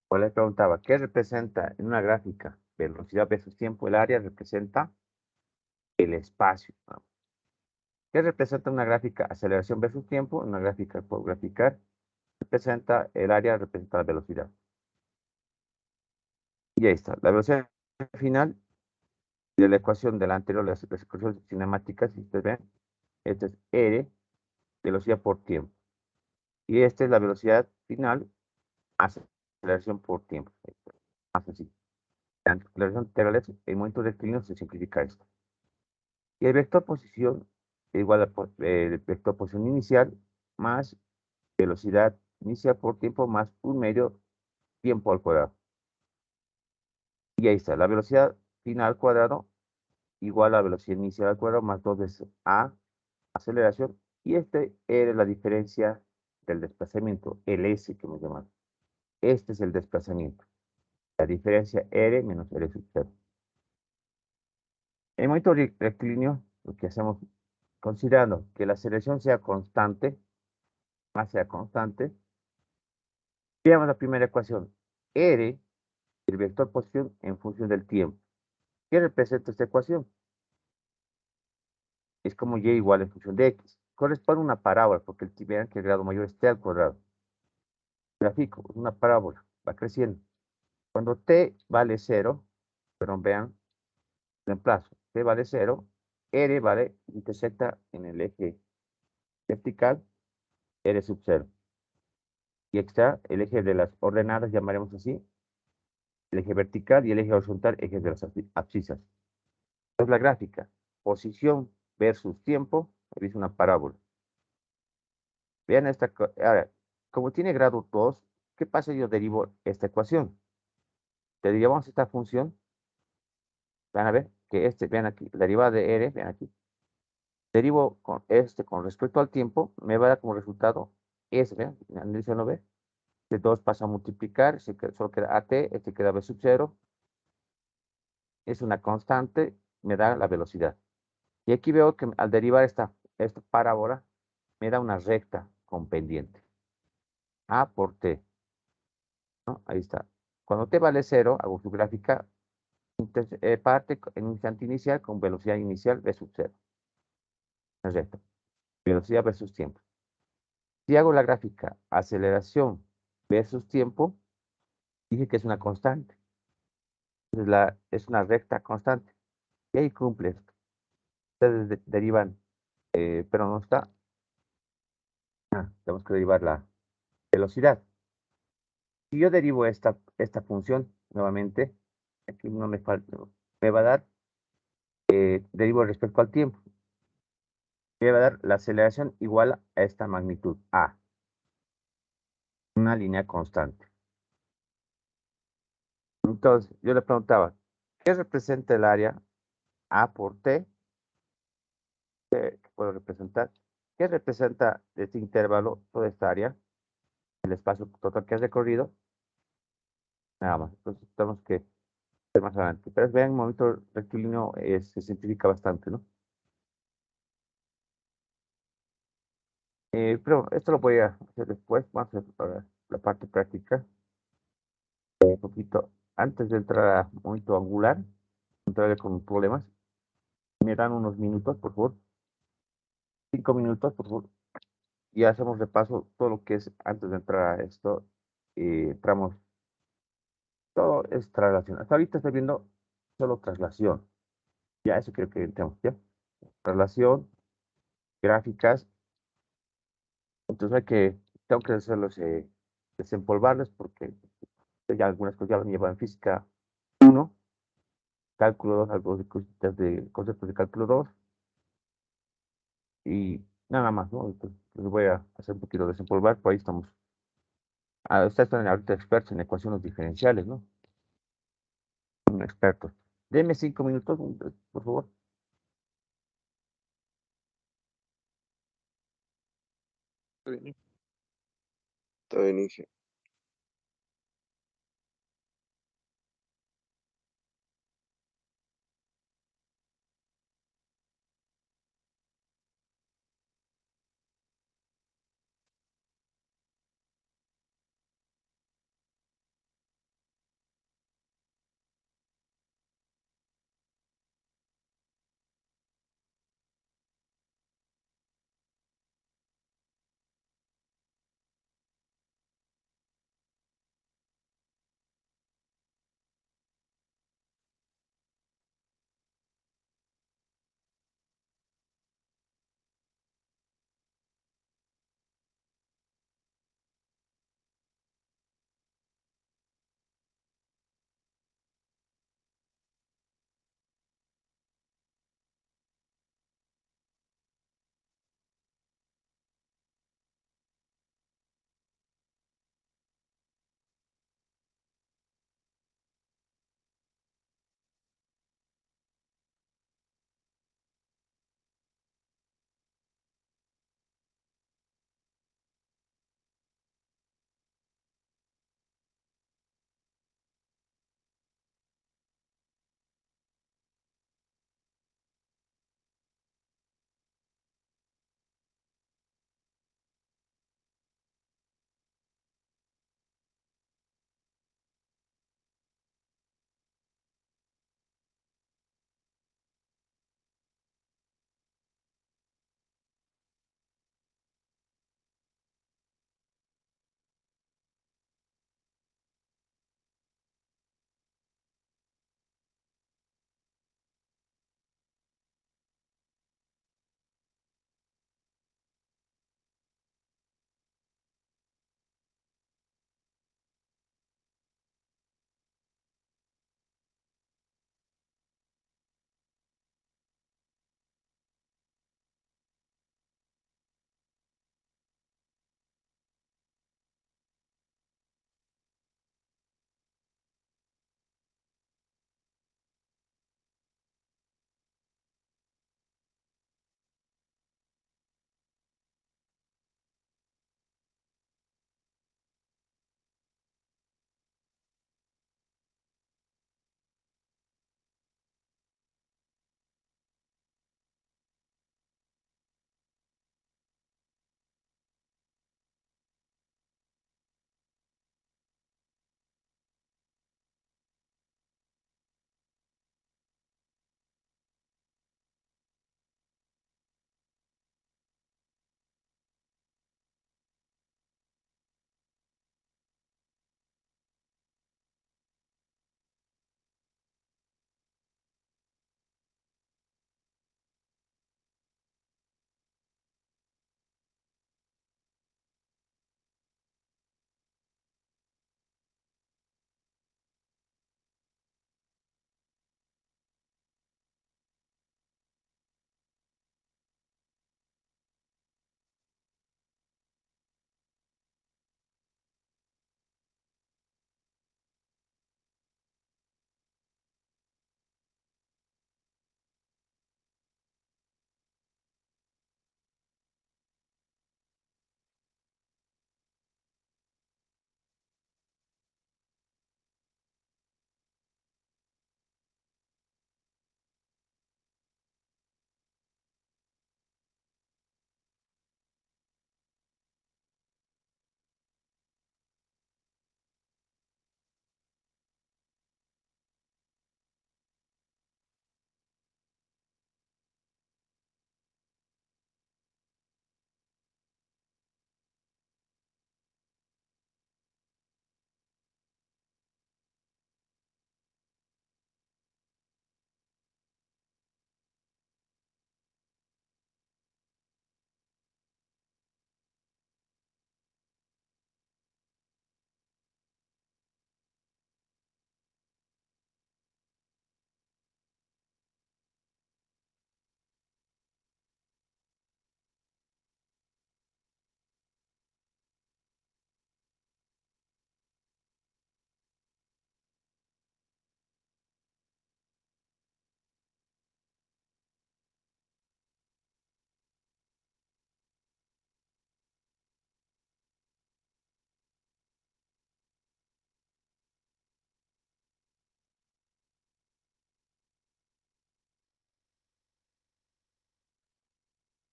Pues les preguntaba, ¿qué representa en una gráfica velocidad versus tiempo? El área representa el espacio, ¿no? ¿Qué representa una gráfica aceleración versus tiempo? Una gráfica por graficar representa el área, representa la velocidad. Y ahí está, la velocidad final de la ecuación de la anterior, las ecuaciones cinemáticas, si ustedes ven, esta es R, velocidad por tiempo. Y esta es la velocidad final, aceleración por tiempo. Más sencillo. La aceleración integral, el momento rectilíneo se simplifica esto. Y el vector posición es igual al vector posición inicial más velocidad inicial por tiempo más un medio tiempo al cuadrado. Y ahí está, la velocidad final al cuadrado igual a la velocidad inicial al cuadrado más 2 veces A, aceleración. Y este era la diferencia del desplazamiento, el S que hemos llamado. Este es el desplazamiento. La diferencia R menos R sub 0. En el momento rectilíneo, lo que hacemos, considerando que la aceleración sea constante, más sea constante, veamos la primera ecuación. R, el vector posición en función del tiempo. ¿Qué representa esta ecuación? Es como y igual en función de x. Corresponde a una parábola, porque vean que el grado mayor es t al cuadrado. Gráfico, es una parábola, va creciendo. Cuando t vale 0, pero vean, reemplazo, t vale 0, r vale, intersecta en el eje vertical, r sub 0. Y aquí está el eje de las ordenadas, llamaremos así, el eje vertical y el eje horizontal, ejes de las abscisas. Entonces la gráfica, posición versus tiempo, es una parábola. Vean esta, ahora, como tiene grado 2, ¿qué pasa si yo derivo esta ecuación? Derivamos esta función, van a ver que vean aquí, la derivada de r, vean aquí, derivo con respecto al tiempo, me va a dar como resultado s, vean, no ve, de 2 pasa a multiplicar, solo queda at, este queda b sub 0, es una constante, me da la velocidad. Y aquí veo que al derivar esta parábola, me da una recta con pendiente. A por t, ¿no? Ahí está. Cuando t vale 0, hago su gráfica, parte en un instante inicial con velocidad inicial b sub 0. Una recta. Velocidad versus tiempo. Si hago la gráfica aceleración versus tiempo, dije que es una constante. Entonces es una recta constante. Y ahí cumple esto. Ustedes derivan, pero no está. Tenemos que derivar la velocidad. Si yo derivo esta función nuevamente, aquí no me falta, me va a dar, derivo respecto al tiempo, me va a dar la aceleración igual a esta magnitud, A, una línea constante. Entonces, yo le preguntaba, ¿qué representa el área A por T? ¿Qué puedo representar? ¿Qué representa este intervalo, toda esta área, el espacio total que has recorrido? Nada más. Entonces, tenemos que más adelante. Pero vean, el movimiento rectilíneo se simplifica bastante, ¿no? Pero esto lo voy a hacer después. Vamos a hacer ahora la parte práctica. Un poquito antes de entrar a movimiento angular, entrar con problemas. Me dan unos minutos, por favor. 5 minutos, por favor. Y hacemos repaso todo lo que es antes de entrar a esto. Entramos, todo es traslación. Hasta ahorita estoy viendo solo traslación. Ya, eso creo que tenemos, ¿ya? Traslación, gráficas. Entonces tengo que hacerlos, desempolvarlos porque ya algunas cosas ya las llevan en física uno, cálculo 2, algo de cositas de conceptos de cálculo 2 y nada más, ¿no? Entonces, les voy a hacer un poquito de desempolvar, por ahí estamos. Ustedes están ahorita expertos en ecuaciones diferenciales, ¿no? Son expertos. Denme 5 minutos, por favor. Está bien, está bien, Inge.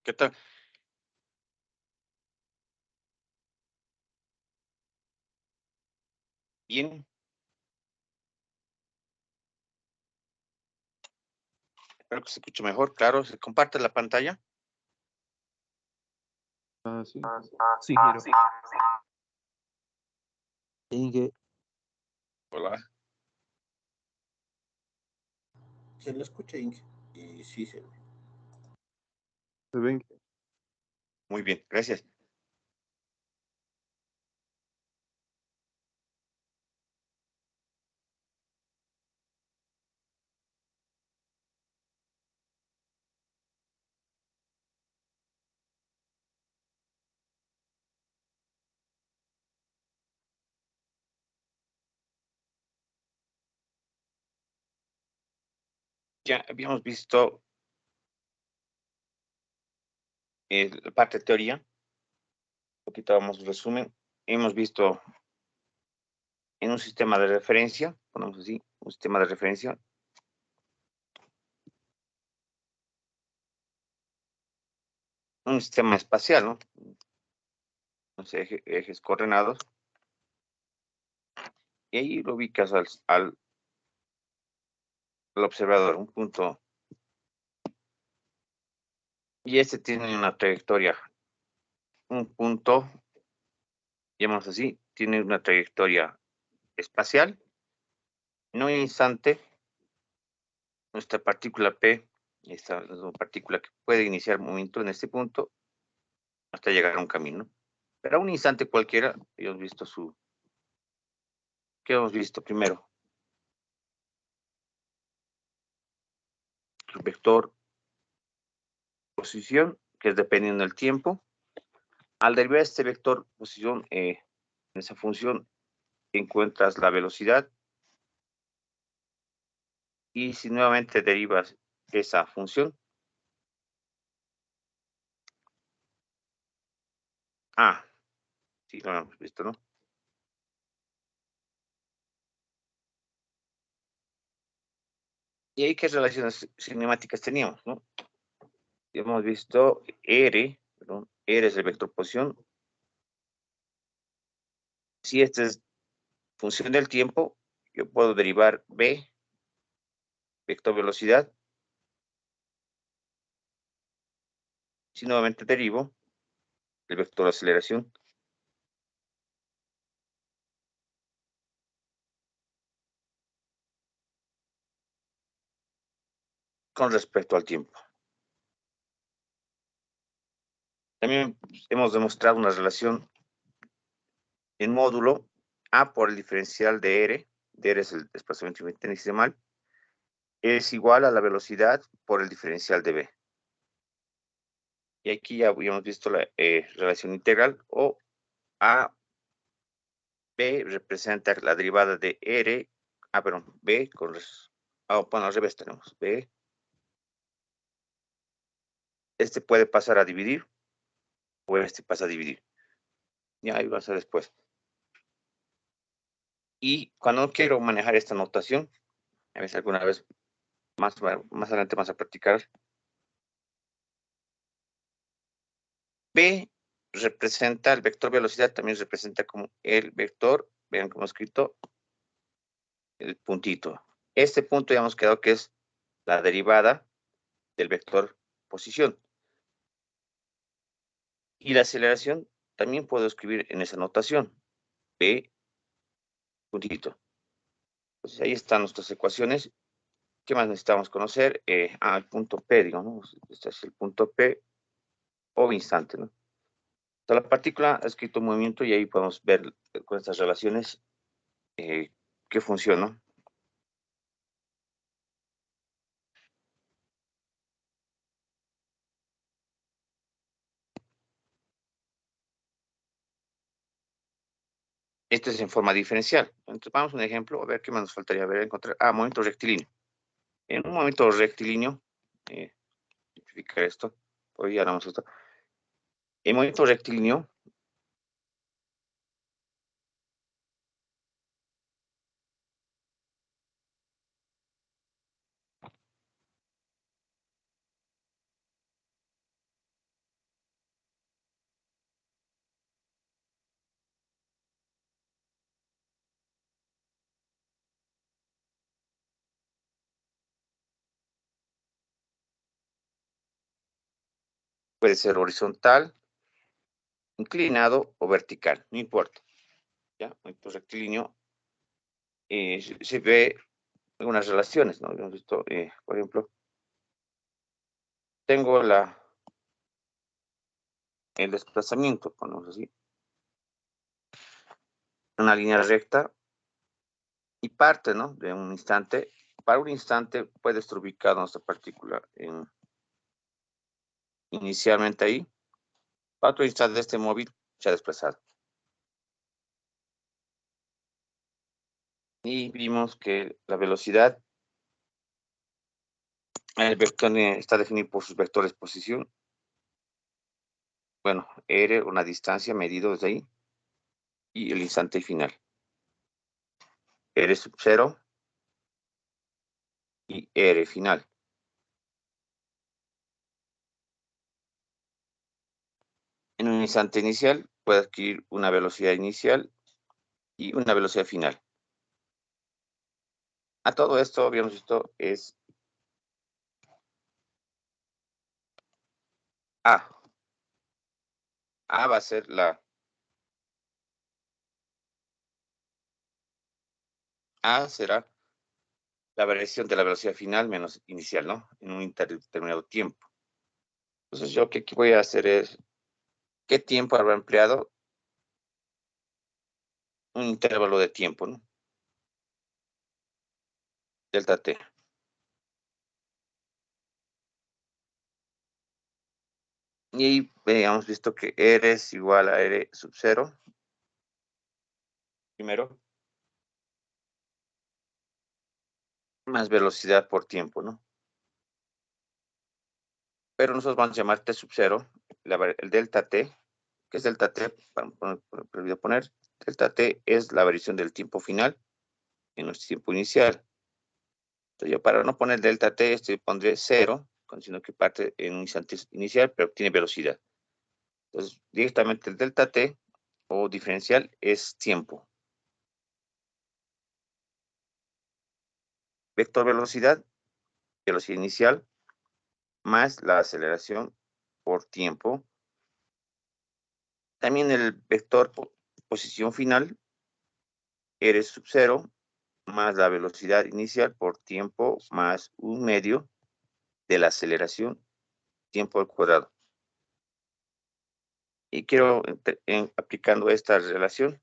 ¿Qué tal? Bien. Espero que se escuche mejor. Claro, se comparte la pantalla. Sí. Sí, Giro. Inge, Hola. Se lo escucha, Inge. Y sí se ve. Se ven. Muy bien, gracias. Ya habíamos visto la parte de teoría. Un poquito vamos a resumen. Hemos visto en un sistema de referencia, ponemos así, un sistema de referencia. Un sistema espacial, ¿no? Los ejes coordenados. Y ahí lo ubicas al observador, un punto. Y este tiene una trayectoria. Un punto, llamamos así, tiene una trayectoria espacial. En un instante, nuestra partícula P, esta es una partícula que puede iniciar movimiento en este punto hasta llegar a un camino. Pero a un instante cualquiera, hemos visto ¿qué hemos visto primero? Su vector posición, que es dependiendo del tiempo. Al derivar este vector posición, en esa función encuentras la velocidad. Y si nuevamente derivas esa función, sí, lo hemos visto, ¿no? Y ahí qué relaciones cinemáticas teníamos, ¿no? Hemos visto R es el vector posición. Si esta es función del tiempo, yo puedo derivar B, vector velocidad. Si nuevamente derivo el vector aceleración. Con respecto al tiempo. También hemos demostrado una relación en módulo A por el diferencial de R es el desplazamiento infinitesimal, es igual a la velocidad por el diferencial de B. Y aquí ya habíamos visto la relación integral, o A, B representa la derivada de R, perdón, B con, bueno, al revés tenemos B. Este puede pasar a dividir, o este pasa a dividir. Ya ahí va a ser después. Y cuando quiero manejar esta notación, a veces alguna vez más adelante vamos a practicar. B representa el vector velocidad, también representa como el vector, vean cómo he escrito, el puntito. Este punto ya hemos quedado que es la derivada del vector posición. Y la aceleración también puedo escribir en esa notación. B puntito. Entonces ahí están nuestras ecuaciones. ¿Qué más necesitamos conocer? El punto P, digamos. Este es el punto P o instante, ¿no? Entonces, la partícula ha escrito movimiento y ahí podemos ver con estas relaciones qué funciona. Esto es en forma diferencial. Entonces, vamos a un ejemplo, a ver qué más nos faltaría ver, encontrar. Movimiento rectilíneo. En un movimiento rectilíneo, simplificar esto, hoy ya haremos esto. En movimiento rectilíneo, puede ser horizontal, inclinado o vertical, no importa. ¿Ya? Movimiento rectilíneo se ve algunas relaciones, ¿no? Hemos visto, por ejemplo, tengo el desplazamiento, ponemos así, una línea recta y parte, ¿no? De un instante. Para un instante puede estar ubicada nuestra partícula inicialmente ahí. Para otro instante este móvil se ha desplazado. Y vimos que la velocidad, el vector está definido por sus vectores posición. Bueno, R, una distancia medido desde ahí, y el instante final. R sub 0 y R final. En un instante inicial puede adquirir una velocidad inicial y una velocidad final. A todo esto, habíamos visto, es A. A va a ser A será la variación de la velocidad final menos inicial, ¿no? En un determinado tiempo. Entonces, yo que aquí voy a hacer es, ¿qué tiempo habrá empleado? Un intervalo de tiempo, ¿no? Delta T. Y ahí habíamos visto que R es igual a R sub 0. Primero. Más velocidad por tiempo, ¿no? Pero nosotros vamos a llamar T sub 0, el delta T, que es delta T, para poner, delta T es la variación del tiempo final en nuestro tiempo inicial. Entonces yo para no poner delta T, pondré 0, considerando que parte en un instante inicial, pero tiene velocidad. Entonces directamente el delta T o diferencial es tiempo. Vector velocidad inicial, más la aceleración por tiempo. También el vector posición final, R sub 0, más la velocidad inicial por tiempo, más un medio de la aceleración, tiempo al cuadrado. Y quiero, aplicando esta relación,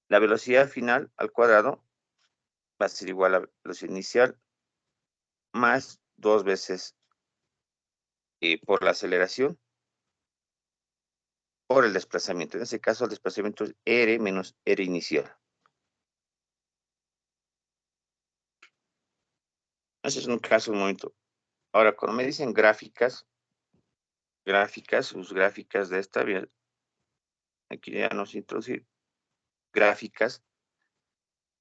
la velocidad final al cuadrado va a ser igual a la velocidad inicial, más 2 veces por la aceleración, por el desplazamiento. En este caso, el desplazamiento es R menos R inicial. Ese es un caso, un momento. Ahora, cuando me dicen gráficas, sus gráficas de esta, aquí ya nos introducir gráficas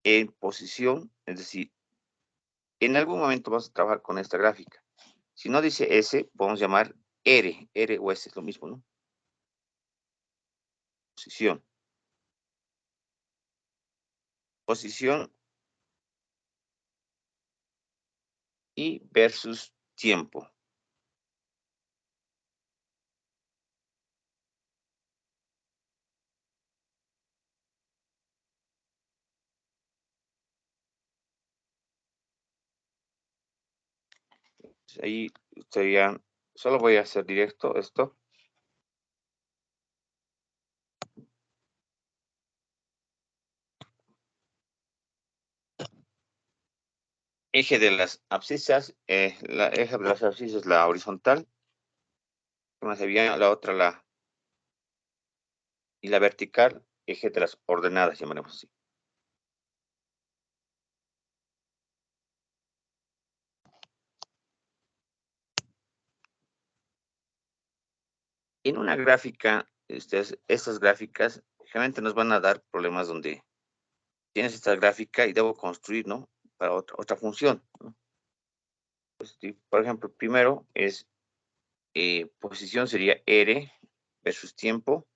en posición, es decir, en algún momento vamos a trabajar con esta gráfica. Si no dice S, podemos llamar R o S, es lo mismo, ¿no? Posición. Posición y versus tiempo. Ahí serían, solo voy a hacer directo esto. Eje de las abscisas, la eje de las abscisas, la horizontal. Más sería la otra, y la vertical, eje de las ordenadas, llamaremos así. En una gráfica, estas gráficas generalmente nos van a dar problemas donde tienes esta gráfica y debo construir, ¿no? Para otra función, ¿no? Pues, por ejemplo, primero es posición sería R versus tiempo.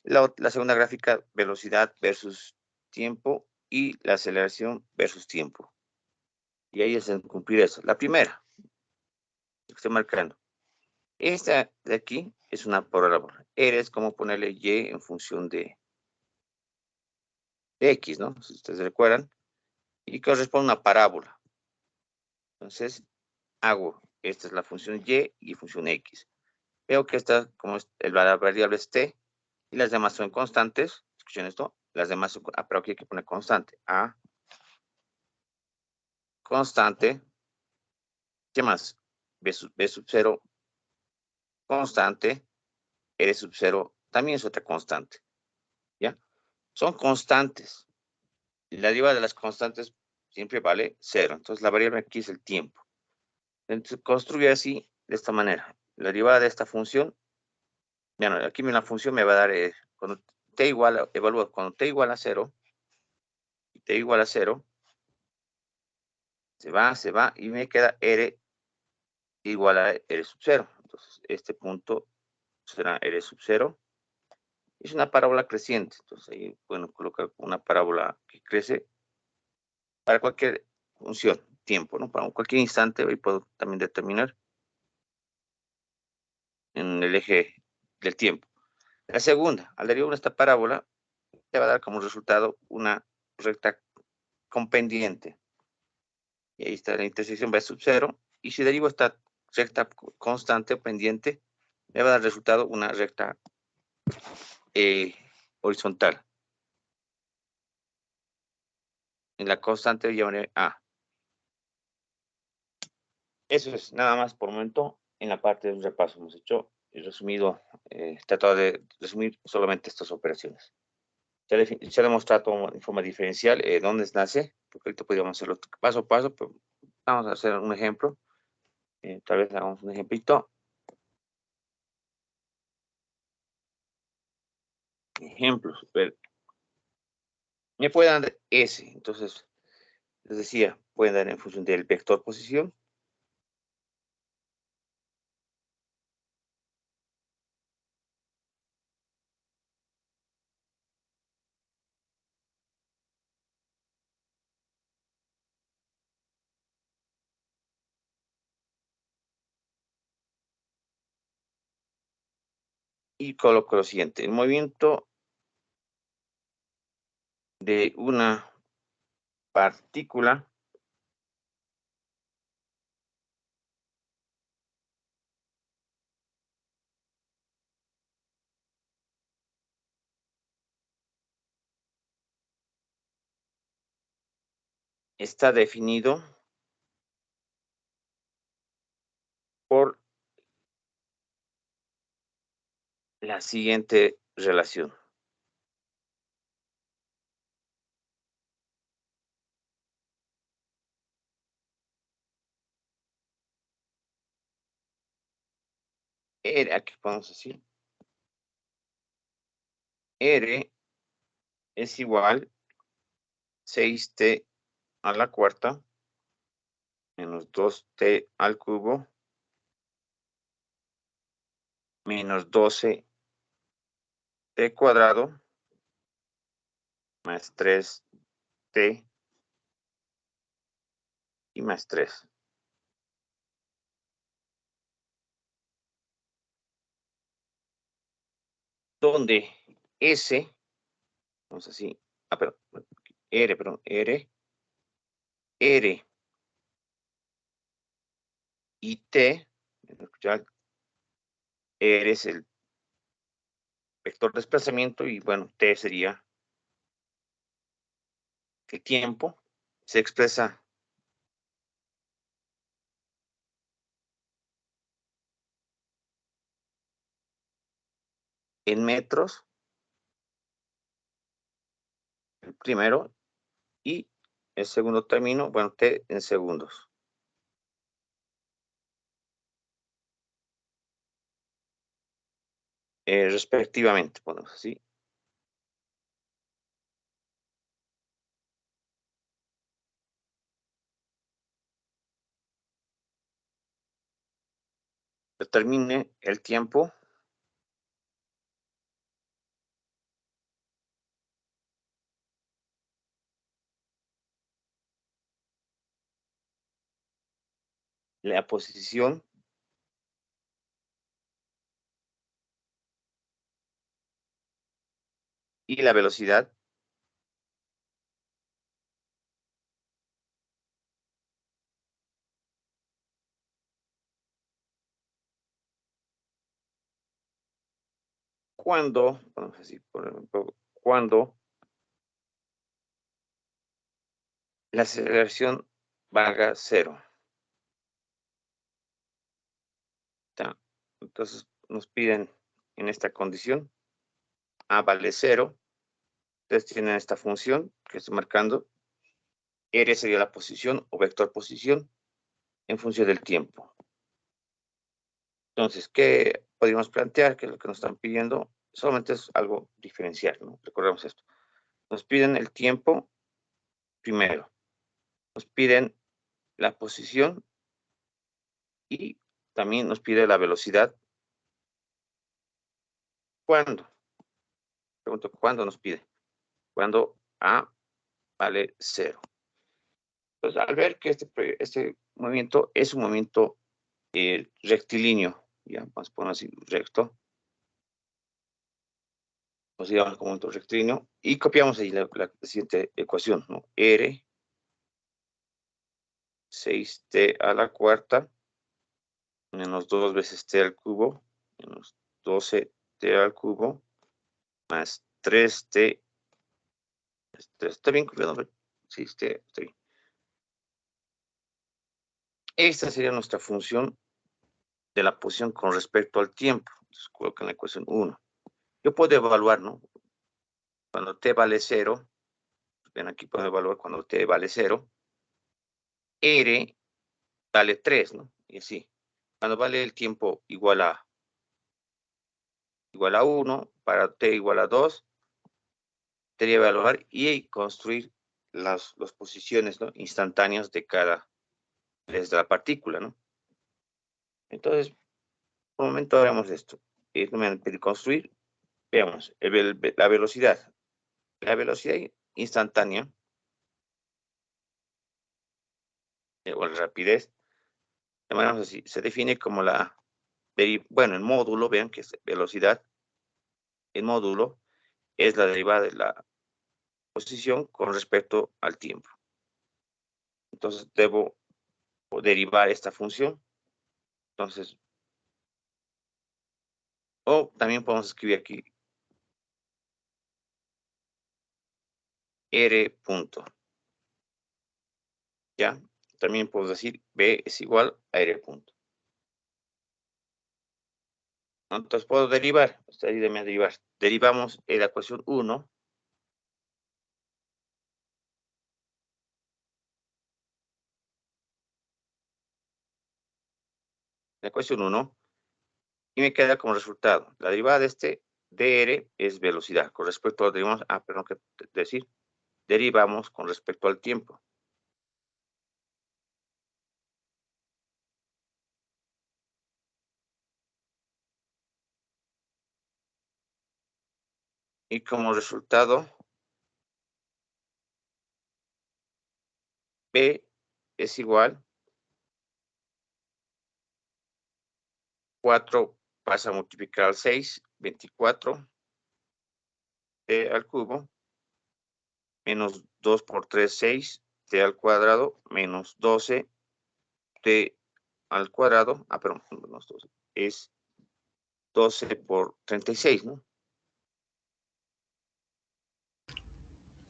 La segunda gráfica, velocidad versus tiempo y la aceleración versus tiempo. Y ahí es en cumplir eso. La primera, que estoy marcando. Esta de aquí es una parábola. R es como ponerle Y en función de X, ¿no? Si ustedes recuerdan. Y corresponde a una parábola. Entonces, hago, esta es la función Y función X. Veo que esta, como la variable es T, y las demás son constantes. Escuchen esto. Las demás son, pero aquí hay que poner constante. A, constante. ¿Qué más? B sub 0, constante. R sub 0 también es otra constante. ¿Ya? Son constantes. Y la derivada de las constantes siempre vale 0. Entonces, la variable aquí es el tiempo. Entonces, construye así, de esta manera. La derivada de esta función, bueno, aquí la función me va a dar, cuando t igual, evalúa cuando t igual a 0, y t igual a 0, se va, y me queda r igual a r sub 0. Entonces, este punto será r sub 0. Es una parábola creciente. Entonces, ahí pueden colocar una parábola que crece para cualquier función, tiempo, ¿no? Para cualquier instante, ahí puedo también determinar en el eje del tiempo. La segunda, al derivar esta parábola, te va a dar como resultado una recta con pendiente. Y ahí está la intersección b sub 0. Y si derivo esta recta constante o pendiente, me va a dar resultado una recta horizontal. En la constante llamaré A. Eso es nada más por el momento en la parte del repaso. Hemos hecho resumido, tratado de resumir solamente estas operaciones. Se ha demostrado en forma diferencial dónde nace, porque ahorita podríamos hacerlo paso a paso, pero vamos a hacer un ejemplo. Tal vez hagamos un ejemplito. Ejemplos. Me puede dar S. Entonces, les decía, puede dar en función del vector posición. Y coloco lo siguiente. El movimiento de una partícula está definido por la siguiente relación. Aquí podemos decir, R es igual 6t a la cuarta menos 2t al cubo menos 12t cuadrado más 3t y más 3. Donde S, vamos así, perdón, R y T, ya, R es el vector de desplazamiento y bueno, T sería el tiempo, se expresa en metros, el primero, y el segundo término, bueno, T en segundos. Respectivamente, ponemos así. Determine el tiempo la posición y la velocidad cuando, vamos a decir, por ejemplo, cuando la aceleración valga 0. Entonces nos piden en esta condición A vale 0. Ustedes tienen esta función que estoy marcando. R sería la posición o vector posición en función del tiempo. Entonces, ¿qué podríamos plantear? ¿Qué es lo que nos están pidiendo? Solamente es algo diferencial, ¿no? Recordemos esto. Nos piden el tiempo primero. Nos piden la posición y también nos pide la velocidad. ¿Cuándo? Pregunto, ¿cuándo nos pide? Cuando A vale 0. Entonces, al ver que este movimiento es un movimiento rectilíneo, ya vamos a poner así, recto, consideramos como movimiento rectilíneo, y copiamos ahí la siguiente ecuación, ¿no? R, 6t a la cuarta, menos 2 veces t al cubo, menos 12t al cubo, más 3t, ¿está bien copiado? Sí, está bien. Esta sería nuestra función de la posición con respecto al tiempo. Entonces, coloco en la ecuación 1. Yo puedo evaluar, ¿no? Cuando t vale 0, ven aquí puedo evaluar cuando t vale 0, R vale 3, ¿no? Y así. Cuando vale el tiempo igual a 1, para t igual a 2, sería evaluar y construir las posiciones, ¿no? Instantáneas de cada, desde la partícula, ¿no? Entonces, por un momento haremos esto. No me van a pedir construir. Veamos, la velocidad. La velocidad instantánea, o la rapidez, llamaremos así, se define como bueno, el módulo, vean que es velocidad, el módulo es la derivada de la posición con respecto al tiempo. Entonces, debo derivar esta función. Entonces, o también podemos escribir aquí R punto. ¿Ya? También puedo decir B es igual a R punto. Entonces, puedo derivar. Ayúdame a derivar. Derivamos la ecuación 1. La ecuación 1. Y me queda como resultado. La derivada de este dr es velocidad. Con respecto a derivamos, perdón, que decir, derivamos con respecto al tiempo. Y como resultado, B es igual 4 pasa a multiplicar al 6, 24 t al cubo, menos 2 por 3, 6, t al cuadrado, menos 12 t al cuadrado, perdón, menos 12, es 12 por 36, ¿no?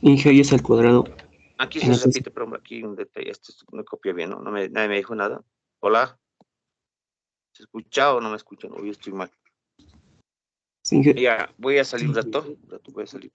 Inge, y es al cuadrado. Aquí se repite, pero aquí un detalle, esto no copia bien, ¿no? Nadie me dijo nada. Hola. ¿Se escucha o no me escuchan? Hoy estoy mal. Sí, Inge. Ya, voy a salir un rato voy a salir.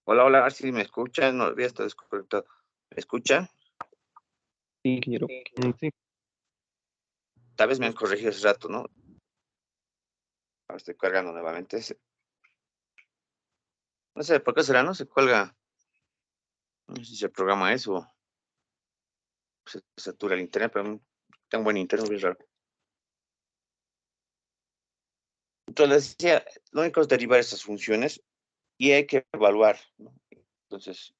Hola, hola, a ver si me escuchan. No, había estado desconectado. ¿Me escuchan? Sí, ingeniero. Sí. Tal vez me han corregido hace rato, ¿no? Ahora estoy cargando nuevamente. No sé por qué será, ¿no? Se cuelga. No sé si se programa eso o se satura el internet, pero tengo buen internet, bien raro. Entonces, decía, lo único es derivar estas funciones y hay que evaluar, ¿no? Entonces,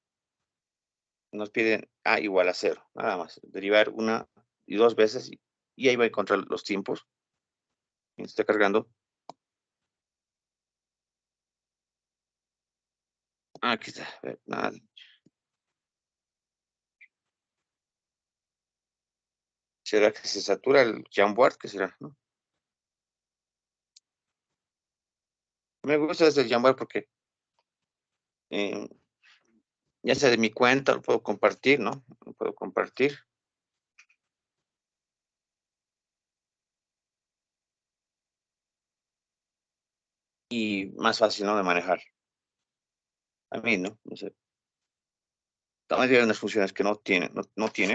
nos piden A igual a 0, nada más. Derivar una y dos veces y ahí va a encontrar los tiempos. Está cargando. Aquí está. A ver, nada. ¿Será que se satura el Jamboard? ¿Qué será? ¿No? Me gusta este Jamboard porque ya sea de mi cuenta, lo puedo compartir, ¿no? Lo puedo compartir. Y más fácil, ¿no? De manejar. A mí, ¿no? No sé. También hay unas funciones que no tiene,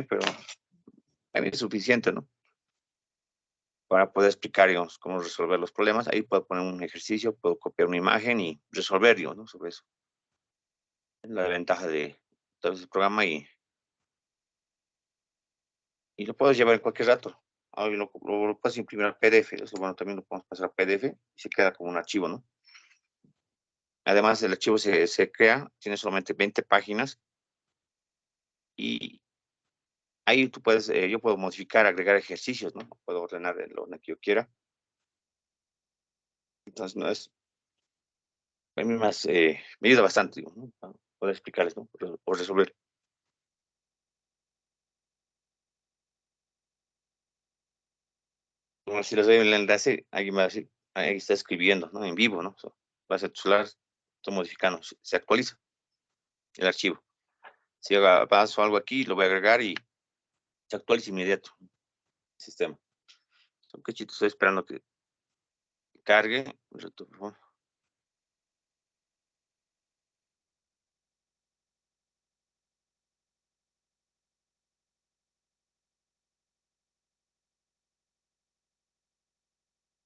pero a mí es suficiente, ¿no? Para poder explicar, digamos, cómo resolver los problemas. Ahí puedo poner un ejercicio, puedo copiar una imagen y resolver, digamos, ¿no? Sobre eso. Es la ventaja de todo ese programa y lo puedes llevar en cualquier rato. Ahora lo puedes imprimir al PDF. Eso, bueno, también lo podemos pasar a PDF y se queda como un archivo, ¿no? Además, el archivo se crea, tiene solamente 20 páginas y ahí tú puedes, yo puedo modificar, agregar ejercicios, ¿no? Puedo ordenar en lo que yo quiera. Entonces, no es, a mí más, me ayuda bastante, digo, ¿no? Para poder explicarles, ¿no? Por resolver. Como si les doy el enlace, alguien va a decir, ahí está escribiendo, ¿no? En vivo, ¿no? Va a ser tu celular, estoy modificando, se actualiza el archivo. Si paso algo aquí, lo voy a agregar y se actualiza inmediato el sistema. Qué chito, estoy esperando que cargue. Un rato, por favor.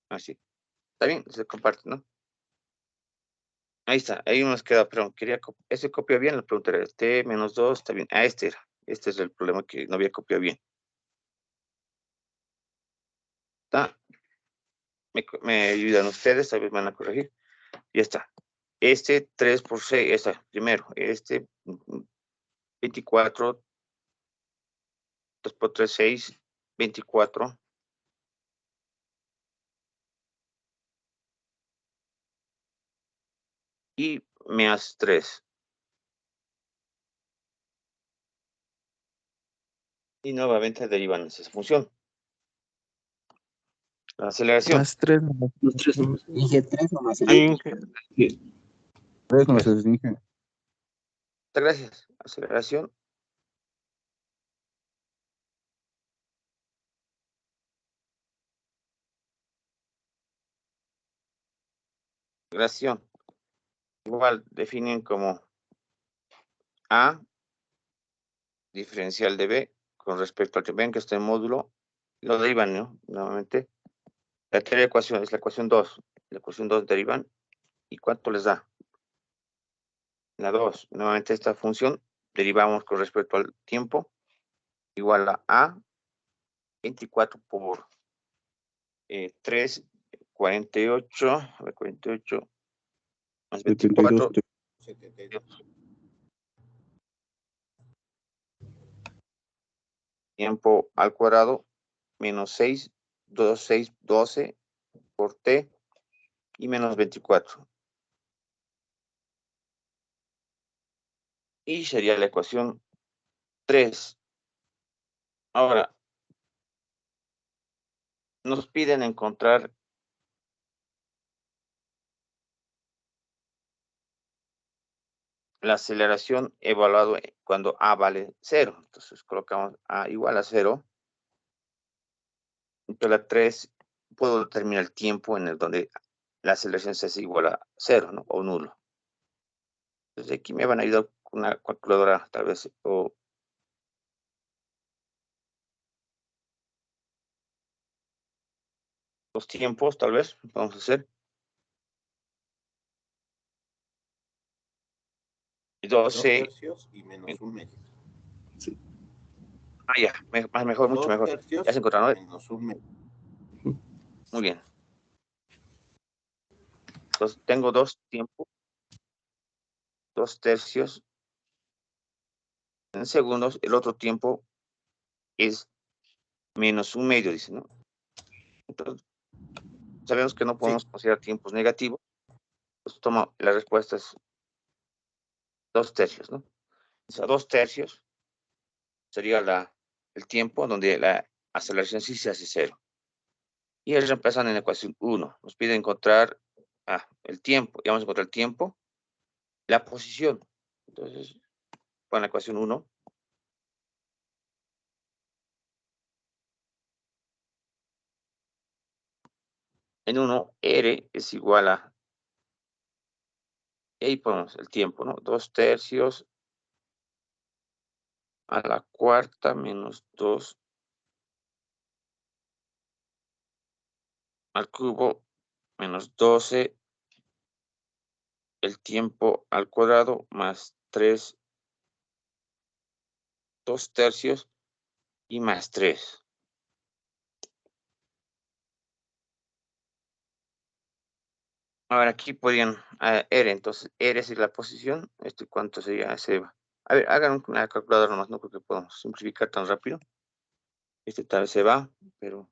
Así. Está bien, se comparte, ¿no? Ahí está, ahí nos queda, pero quería, ¿ese copió bien? Le preguntaré, T-2, está bien. Ah, este era. Este es el problema que no había copiado bien. ¿Está? Me ayudan ustedes, tal vez me van a corregir. Ya está. Este 3 por 6, está, primero. Este 24, 2 por 3, 6, 24. Y me hace 3. Y nuevamente derivan esa función. La aceleración. Más 3 nomás. Los tres nomás. Dije 3 nomás. Inge. 3 no se dije. Muchas gracias. Aceleración. Aceleración. Igual definen como A diferencial de B con respecto al que ven que está en módulo. Lo derivan, ¿no? Nuevamente. La tercera ecuación es la ecuación 2. La ecuación 2 derivan. ¿Y cuánto les da? La 2. Nuevamente esta función derivamos con respecto al tiempo. Igual a 24 por 3, 48. A ver, 48 más 24. 72. Tiempo al cuadrado menos 6, 2, 6, 12 por t y menos 24. Y sería la ecuación 3. Ahora, nos piden encontrar la aceleración evaluado cuando A vale 0. Entonces colocamos A igual a 0. Entonces la 3, puedo determinar el tiempo en el donde la aceleración se hace igual a 0, ¿no? O nulo. Desde aquí me van a ayudar con una calculadora, tal vez, o los tiempos, tal vez, vamos a hacer. Y 2 12, tercios y menos 1 medio. ya, mejor, mucho 2 mejor. tercios Ya se encontraron, y ¿no? menos 1 medio. Muy bien. Entonces, tengo 2 tiempos, 2 tercios en segundos. El otro tiempo es menos 1 medio, dice, ¿no? Entonces, sabemos que no podemos considerar tiempos negativos. Pues toma, la respuesta es 2 tercios, ¿no? O sea, 2 tercios sería el tiempo donde la aceleración sí se hace 0. Y es reemplazando en la ecuación 1. Nos pide encontrar el tiempo. Ya vamos a encontrar el tiempo, la posición. Entonces, con la ecuación 1. En 1, R es igual a, y ahí ponemos el tiempo, ¿no? 2 tercios a la cuarta menos 2 al cubo menos 12 el tiempo al cuadrado más 3 2 tercios y más 3. Ahora aquí podrían R, entonces R es la posición. ¿Cuánto sería? A ver, hagan una calculadora nomás, no creo que podamos simplificar tan rápido. Tal vez se va, pero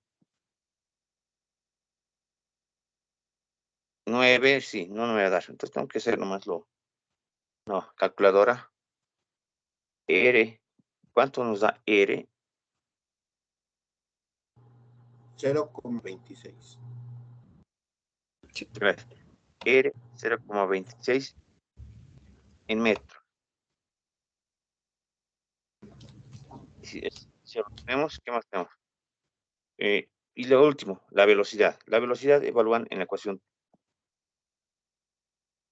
9, sí, no me va a dar. Entonces tengo que hacer nomás no, calculadora. R, ¿cuánto nos da R? 0,26. Gracias. R 0,26 en metros. Si lo tenemos, ¿qué más tenemos? Y lo último, la velocidad. La velocidad evalúan en la ecuación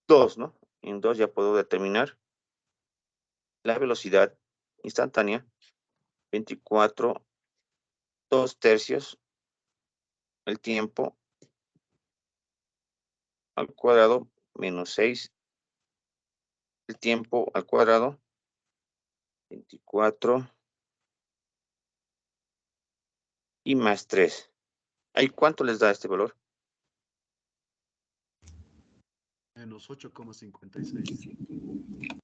2, ¿no? En 2 ya puedo determinar la velocidad instantánea, 24, 2 tercios, el tiempo al cuadrado, menos 6, el tiempo al cuadrado, 24, y más 3. ¿Ahí cuánto les da este valor? Menos 8,56.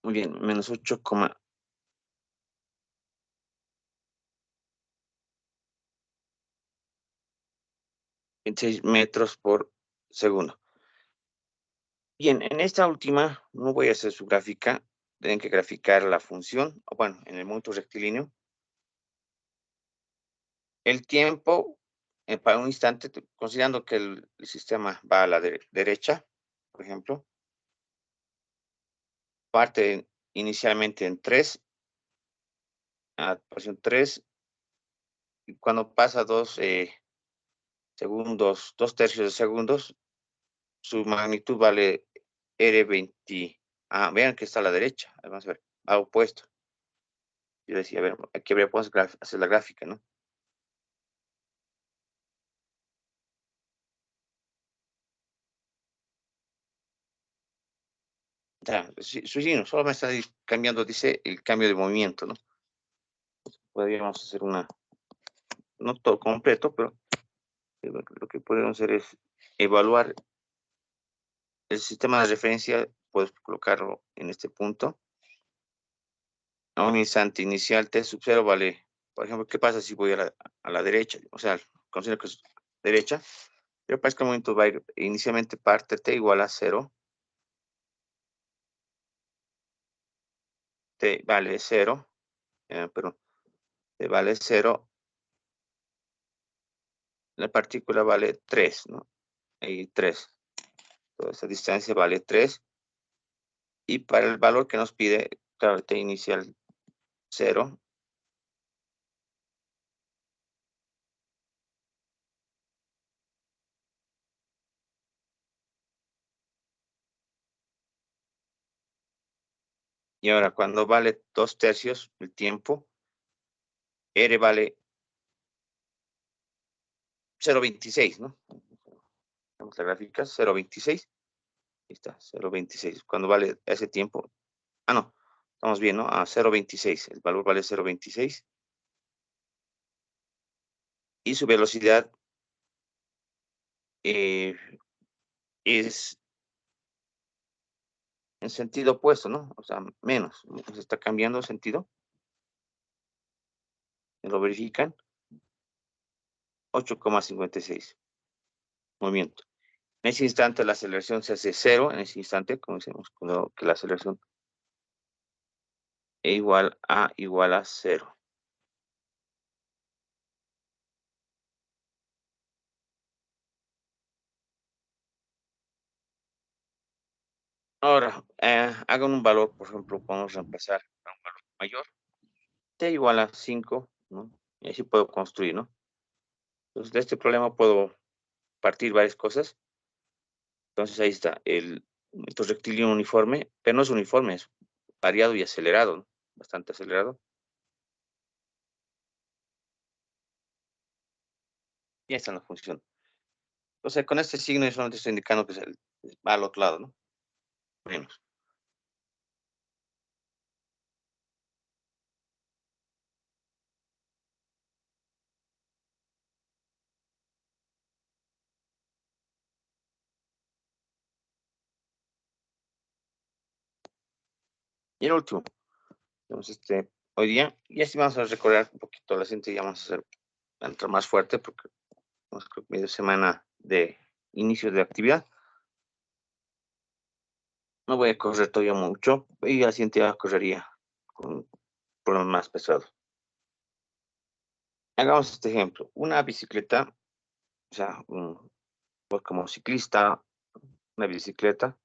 Muy bien, menos 8,26 metros por segundo. Bien, en esta última no voy a hacer su gráfica. Tienen que graficar la función, o bueno, en el momento rectilíneo. El tiempo, para un instante, considerando que el sistema va a la derecha, por ejemplo, parte inicialmente en 3, a posición 3, y cuando pasa 2 segundos, 2 tercios de segundos, su magnitud vale R20. Vean que está a la derecha, vamos a ver, a opuesto. Yo decía, a ver, aquí podemos hacer la gráfica, ¿no? Sí, no, solo me está cambiando, dice, el cambio de movimiento, ¿no? Podríamos hacer no todo completo, pero lo que podemos hacer es evaluar el sistema de referencia, puedes colocarlo en este punto. A un instante inicial, T sub 0 vale, por ejemplo, ¿qué pasa si voy a la derecha? O sea, considero que es derecha, pero para este momento va a ir, inicialmente parte T igual a 0, T vale 0, perdón, T vale 0, la partícula vale 3, ¿no? Ahí 3. Toda esa distancia vale 3. Y para el valor que nos pide, claro, T inicial 0. Y ahora, cuando vale 2/3 el tiempo, R vale 0.26, ¿no? Vamos a la gráfica, 0.26. Ahí está, 0.26. Cuando vale ese tiempo. Ah, no. Estamos bien, ¿no? A 0.26. El valor vale 0.26. Y su velocidad es en sentido opuesto, ¿no? O sea, menos. Se está cambiando el sentido. ¿Lo verifican? 8,56. Movimiento. En ese instante la aceleración se hace 0. En ese instante, como decimos, que la aceleración es igual a 0. Ahora, hagan un valor, por ejemplo, podemos reemplazar a un valor mayor. T igual a 5, ¿no? Y así puedo construir, ¿no? Entonces, de este problema puedo partir varias cosas. Entonces, ahí está, esto es rectilíneo uniforme, pero no es uniforme, es variado y acelerado, ¿no? Bastante acelerado. Y esta no funciona. Entonces, con este signo yo solamente estoy indicando que va al otro lado, ¿no? Menos. Y el último. Entonces, hoy día, y así vamos a recorrer un poquito la siguiente, ya vamos a entrar más fuerte porque vamos a media semana de inicio de actividad. No voy a correr todavía mucho y la siguiente ya correría con problemas más pesados. Hagamos este ejemplo. Una bicicleta, o sea, pues como ciclista, una bicicleta,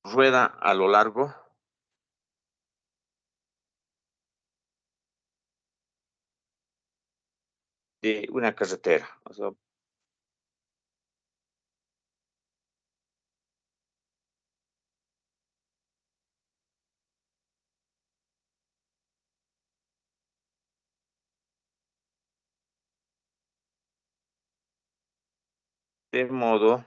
rueda a lo largo de una carretera. O sea, de modo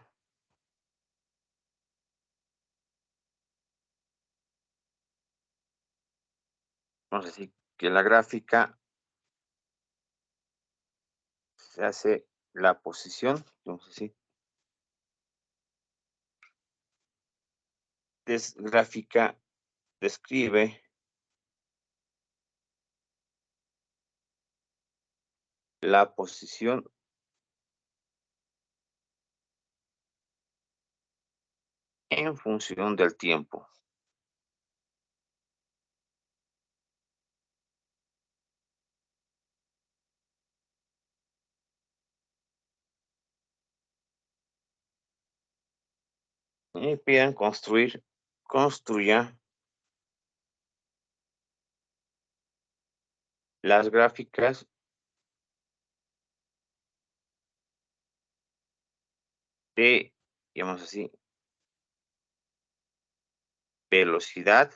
vamos a decir que la gráfica se hace la posición, vamos a decir, gráfica describe la posición en función del tiempo. Y piden construya las gráficas de, digamos así, velocidad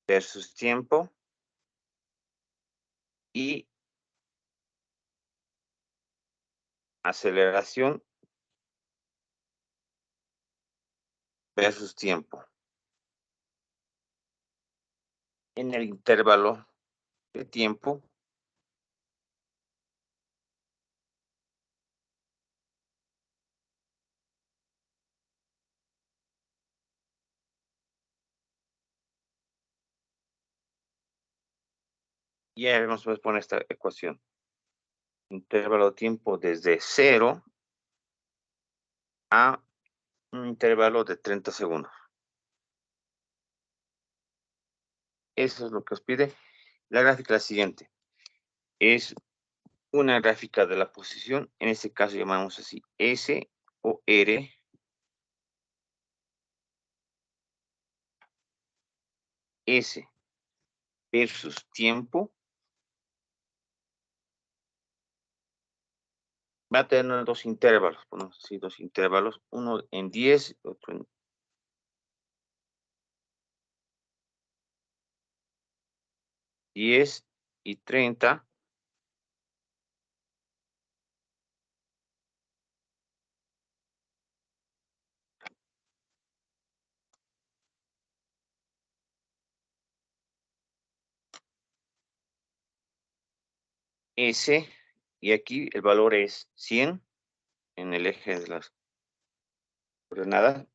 versus tiempo y aceleración versus tiempo en el intervalo de tiempo y ahí vamos a poner esta ecuación. Intervalo de tiempo desde 0 a un intervalo de 30 segundos. Eso es lo que os pide. La gráfica es la siguiente. Es una gráfica de la posición. En este caso llamamos así S o R. S versus tiempo va a tener dos intervalos, ponemos así, dos intervalos, uno en 10, otro en 10 y 30. S, y aquí el valor es 100 en el eje de las coordenadas,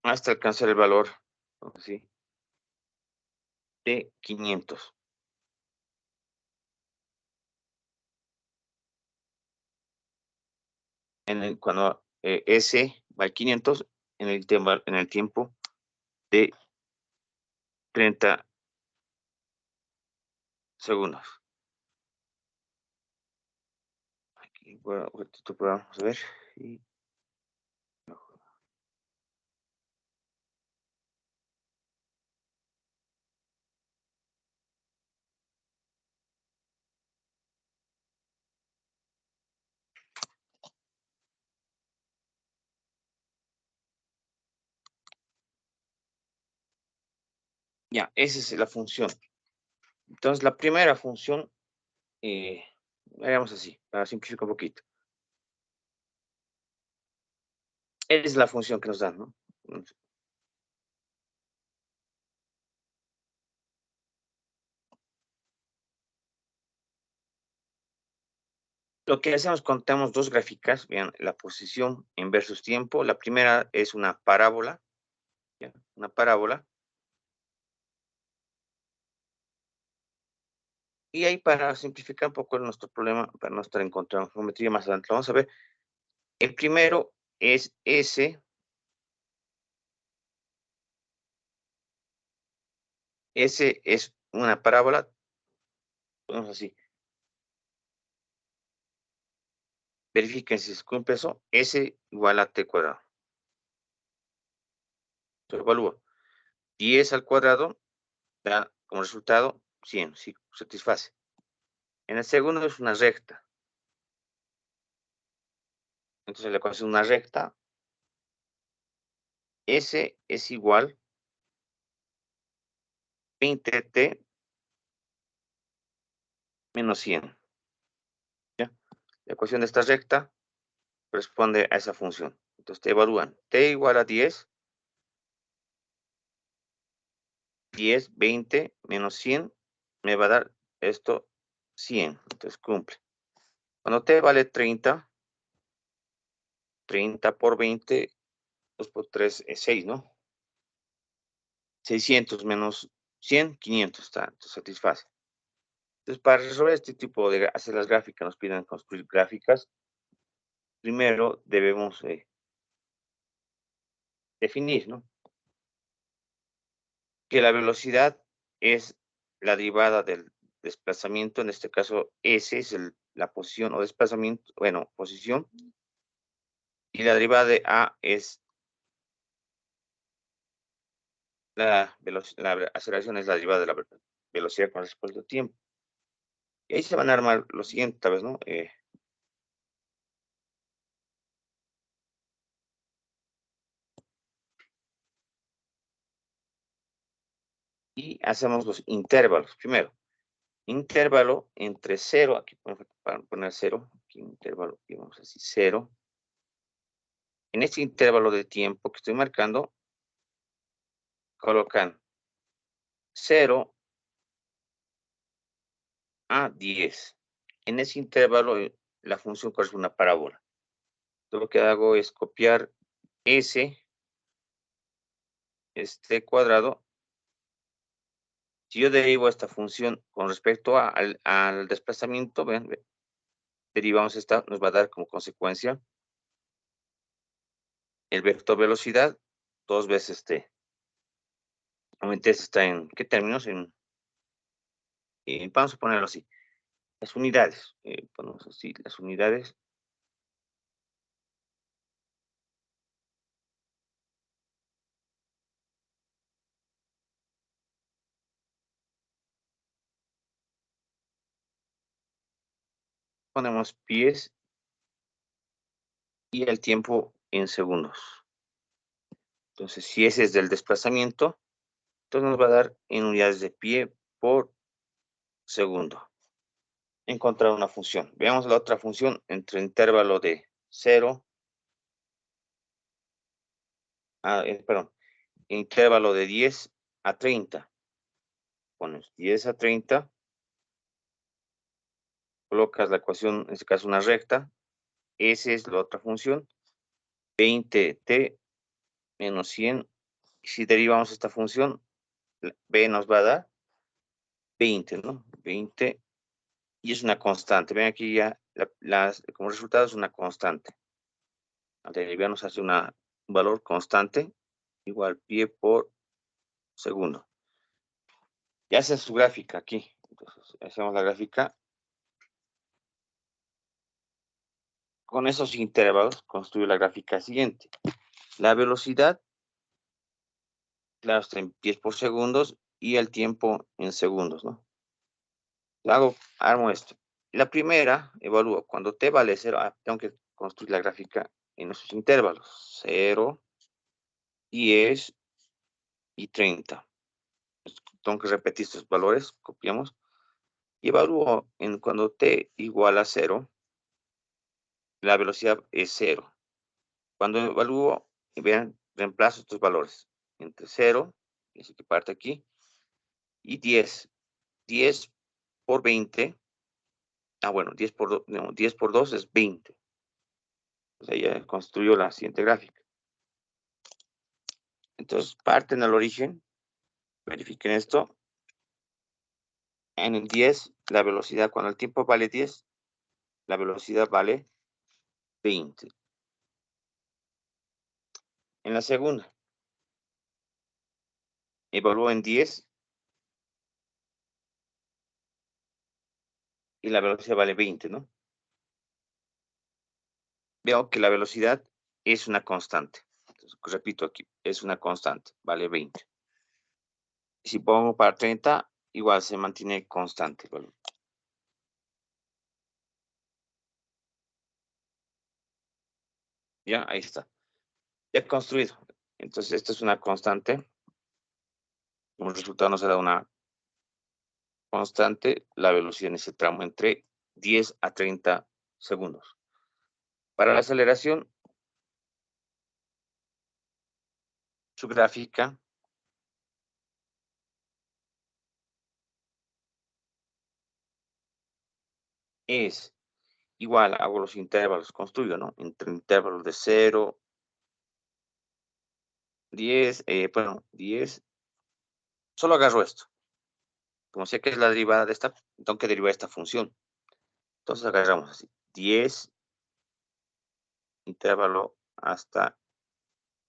hasta alcanzar el valor, así, de 500. Cuando S va al 500 en el tiempo de 30 segundos. Aquí, bueno, vamos a ver. Y ya, esa es la función. Entonces, la primera función, hagamos así, para simplificar un poquito. Es la función que nos dan, ¿no? Lo que hacemos, contamos dos gráficas, vean, la posición en versus tiempo. La primera es una parábola, ¿ya? Una parábola. Y ahí, para simplificar un poco nuestro problema, para no estar en contra de la geometría más adelante, vamos a ver. El primero es S. S es una parábola, ponemos así. Verifiquen si se cumple eso. S igual a T cuadrado. Se evalúa. 10 al cuadrado da como resultado 100, sí, satisface. En el segundo es una recta. Entonces la ecuación es una recta. S es igual 20t menos 100. ¿Ya? La ecuación de esta recta corresponde a esa función. Entonces te evalúan t igual a 10, 20 menos 100 me va a dar esto 100. Entonces cumple. Cuando t vale 30, 30 por 20, 2 por 3 es 6, ¿no? 600 menos 100, 500 está, entonces satisface. Entonces, para resolver este tipo de hacer las gráficas, nos piden construir gráficas. Primero debemos definir, ¿no? Que la velocidad es la derivada del desplazamiento, en este caso S es la posición o desplazamiento, bueno, posición, y la derivada de A es la velocidad, la aceleración es la derivada de la velocidad con respecto al tiempo. Y ahí se van a armar lo siguiente, tal vez, ¿no? Y hacemos los intervalos. Primero, intervalo entre 0, aquí para poner 0, aquí intervalo, y vamos a decir 0. En este intervalo de tiempo que estoy marcando, colocan 0 a 10. En ese intervalo, la función corresponde a una parábola. Entonces, lo que hago es copiar S, este cuadrado. Si yo derivo esta función con respecto al desplazamiento, ven, derivamos esta, nos va a dar como consecuencia el vector velocidad 2 veces t. Obviamente está en, ¿qué términos? Vamos a ponerlo así. Las unidades, ponemos así, las unidades. Ponemos pies y el tiempo en segundos. Entonces, si ese es del desplazamiento, entonces nos va a dar en unidades de pie por segundo. Encontrar una función. Veamos la otra función entre intervalo de 0. Perdón. Intervalo de 10 a 30. Pones 10 a 30. Colocas la ecuación, en este caso una recta. Esa es la otra función. 20t menos 100. Si derivamos esta función, b nos va a dar 20, ¿no? 20. Y es una constante. Ven aquí ya, como resultado es una constante. Al derivar nos hace un valor constante igual pie por segundo. Ya hace su gráfica aquí. Entonces, hacemos la gráfica. Con esos intervalos construyo la gráfica siguiente. La velocidad, claro, está en pies por segundos y el tiempo en segundos, ¿no? Armo esto. La primera, evalúo. Cuando t vale 0, tengo que construir la gráfica en esos intervalos. 0, 10 y 30. Tengo que repetir estos valores, copiamos. Y evalúo cuando t igual a 0, la velocidad es 0. Cuando evalúo, vean, reemplazo estos valores entre 0, ese que parte aquí, y 10. 10 por 20. Bueno, 10 por 2 es 20. O sea, ya construyo la siguiente gráfica. Entonces, parten al origen. Verifiquen esto. En el 10, la velocidad, cuando el tiempo vale 10, la velocidad vale 20. En la segunda, evalúo en 10 y la velocidad vale 20, ¿no? Veo que la velocidad es una constante. Entonces, repito aquí, es una constante, vale 20. Si pongo para 30, igual se mantiene constante el valor. Ya, ahí está. Ya construido. Entonces, esta es una constante. Como resultado nos da una constante la velocidad en ese tramo entre 10 a 30 segundos. Para la aceleración, su gráfica es igual, hago los intervalos, construyo, ¿no? Entre intervalos de 0, 10, 10. Solo agarro esto. Como sé que es la derivada de esta, tengo que derivar esta función. Entonces agarramos así, 10, intervalo hasta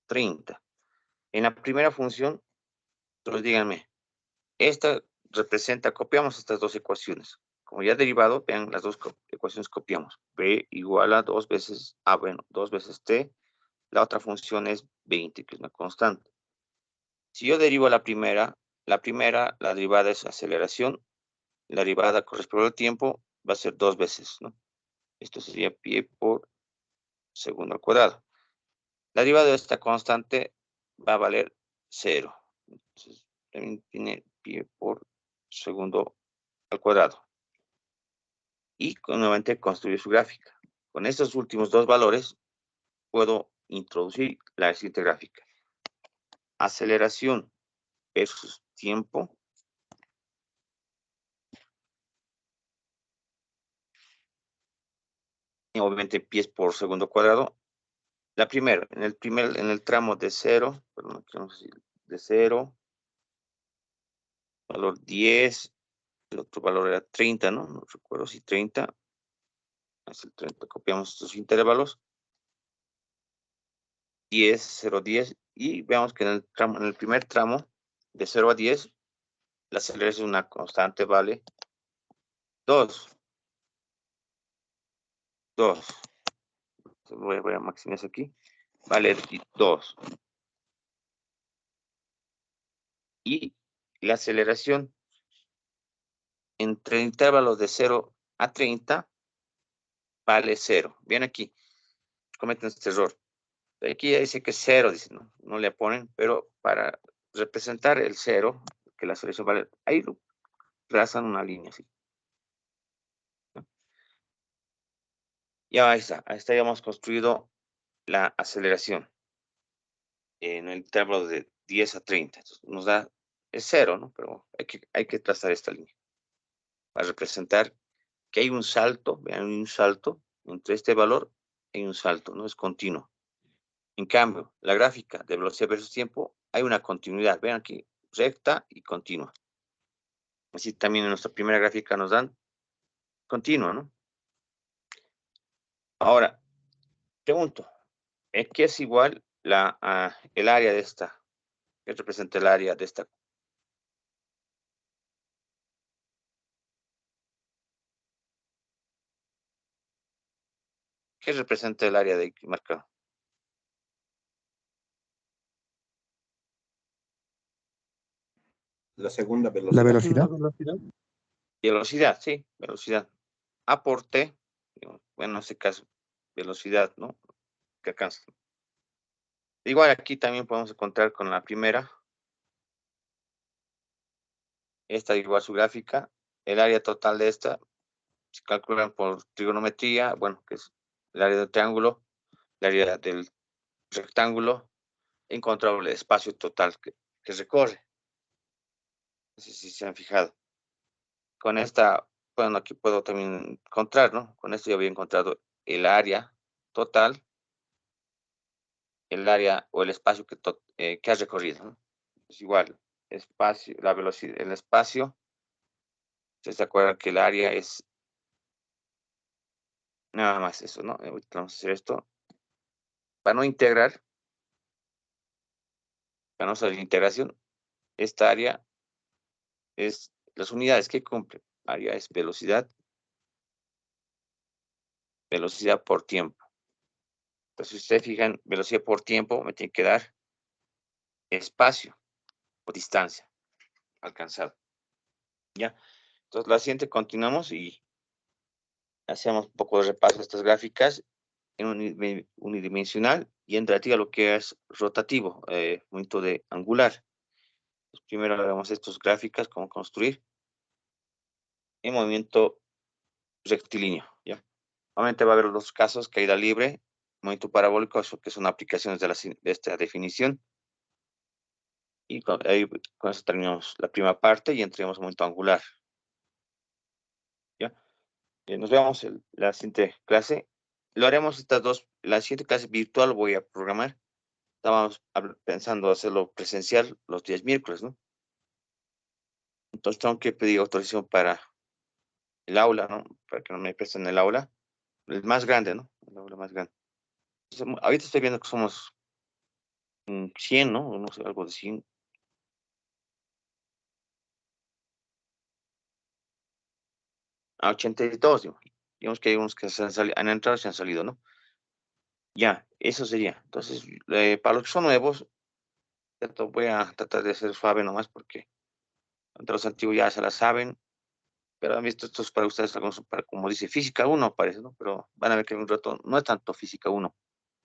30. En la primera función, entonces díganme, esta representa, copiamos estas dos ecuaciones. Como ya derivado, vean las dos ecuaciones copiamos. B igual a 2 veces, bueno, 2 veces t. La otra función es 20, que es una constante. Si yo derivo la primera, la derivada es aceleración. La derivada con respecto al tiempo va a ser 2 veces, ¿no? Esto sería pie por segundo al cuadrado. La derivada de esta constante va a valer 0. Entonces, también tiene pie por segundo al cuadrado. Y nuevamente construir su gráfica. Con estos últimos dos valores, puedo introducir la siguiente gráfica. Aceleración versus tiempo. Y obviamente pies por segundo cuadrado. La primera, en el tramo de 0, perdón, de 0, valor 10, el otro valor era 30, ¿no? No recuerdo si 30. Es el 30, copiamos estos intervalos. 10, 0, 10, y veamos que en el primer tramo, de 0 a 10, la aceleración es una constante, vale 2. 2. Voy a maximizar aquí. Vale 2. Y la aceleración entre intervalos de 0 a 30 vale 0. Bien aquí, cometen este error. Aquí ya dice que 0, dice, no le ponen, pero para representar el 0, que la solución vale, ahí lo trazan una línea así. ¿No? Ya ahí está ya hemos construido la aceleración en el intervalo de 10 a 30. Entonces, nos da es 0, ¿no? Pero hay que trazar esta línea para representar que hay un salto, vean, un salto entre este valor, hay un salto, no es continuo. En cambio, la gráfica de velocidad versus tiempo, hay una continuidad. Vean aquí, recta y continua. Así también en nuestra primera gráfica nos dan continua, ¿no? Ahora, pregunto, ¿qué es igual el área de esta? ¿Qué representa el área de esta? ¿Qué representa el área de marcado? La segunda velocidad. La velocidad. Velocidad, sí, velocidad. A por T, bueno, en este caso, velocidad, ¿no? Que alcanza. Igual aquí también podemos encontrar con la primera. Esta igual su gráfica. El área total de esta se calcula por trigonometría, bueno, que es el área del triángulo, el área del rectángulo, encontramos el espacio total que recorre. No sé si se han fijado. Con esta, bueno, aquí puedo también encontrar, ¿no? Con esto ya había encontrado el área total, el área o el espacio que has recorrido, ¿no? Es igual, espacio, la velocidad, el espacio. ¿Ustedes se acuerdan que el área es nada más eso, ¿no? Ahorita vamos a hacer esto. Para no integrar, para no hacer la integración, esta área es las unidades que cumple. Área es velocidad por tiempo. Entonces, si ustedes fijan, velocidad por tiempo me tiene que dar espacio o distancia alcanzada. ¿Ya? Entonces, la siguiente continuamos y hacemos un poco de repaso de estas gráficas en unidimensional y en relativo a lo que es rotativo, movimiento de angular. Pues primero hagamos estas gráficas, cómo construir en movimiento rectilíneo. ¿Ya? Obviamente va a haber los dos casos, caída libre, movimiento parabólico, eso que son aplicaciones de esta definición. Y con eso terminamos la primera parte y entremos al momento angular. ¿Ya? Nos vemos en la siguiente clase. Lo haremos estas dos. La siguiente clase virtual voy a programar. Estábamos pensando hacerlo presencial los días miércoles, ¿no? Entonces tengo que pedir autorización para el aula, ¿no? Para que no me presten el aula. El más grande, ¿no? El aula más grande. Entonces, ahorita estoy viendo que somos 100, ¿no? No sé, algo de 100. A 82, digo. Digamos que hay unos que han entrado y se han salido, ¿no? Ya, eso sería. Entonces, para los que son nuevos, voy a tratar de ser suave nomás porque entre los antiguos ya se la saben, pero han visto estos para ustedes, algunos para, como dice, física 1 parece, ¿no? Pero van a ver que un rato no es tanto física 1,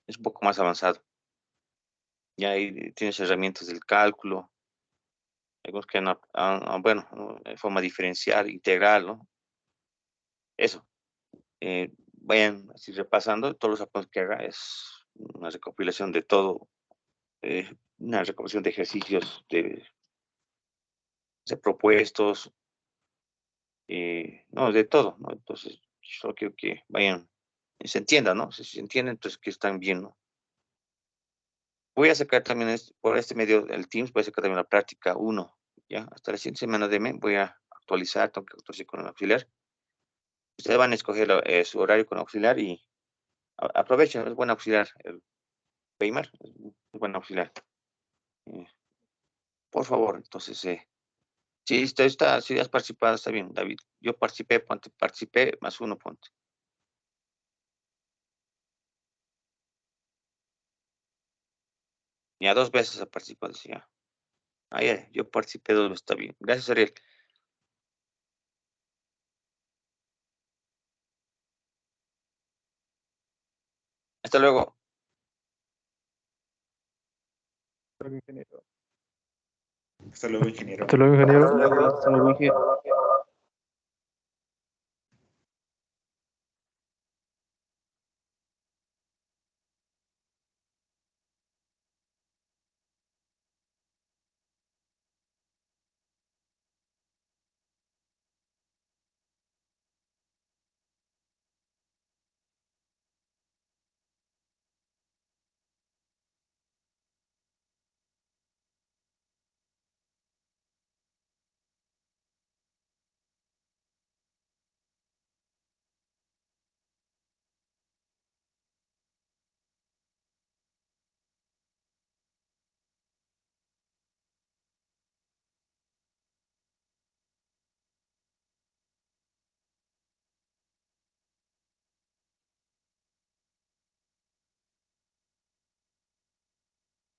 es un poco más avanzado. Ya ahí tienes herramientas del cálculo, algunos que bueno, ¿no? Forma diferencial, integral, ¿no? Eso. Vayan así repasando, todos los apuntes que haga es una recopilación de todo, una recopilación de ejercicios de propuestos, no, de todo, ¿no? Entonces, yo quiero que vayan, se entiendan, ¿no? Si se entienden, entonces que están bien, ¿no? Voy a sacar también por este medio del Teams, voy a sacar también la práctica 1, ¿ya? Hasta la siguiente semana de mes voy a actualizar, tengo que actualizar con el auxiliar. Ustedes van a escoger su horario con auxiliar y aprovechen, es buen auxiliar, el Weimar, es un buen auxiliar. Por favor, entonces, si si has participado, está bien, David. Yo participé, participé, más uno, ponte. Ya 2 veces ha participado, decía. Yo participé 2 veces, está bien. Gracias, Ariel. Hasta luego. Hasta luego, ingeniero. Hasta luego, ingeniero. Hasta luego, Inge.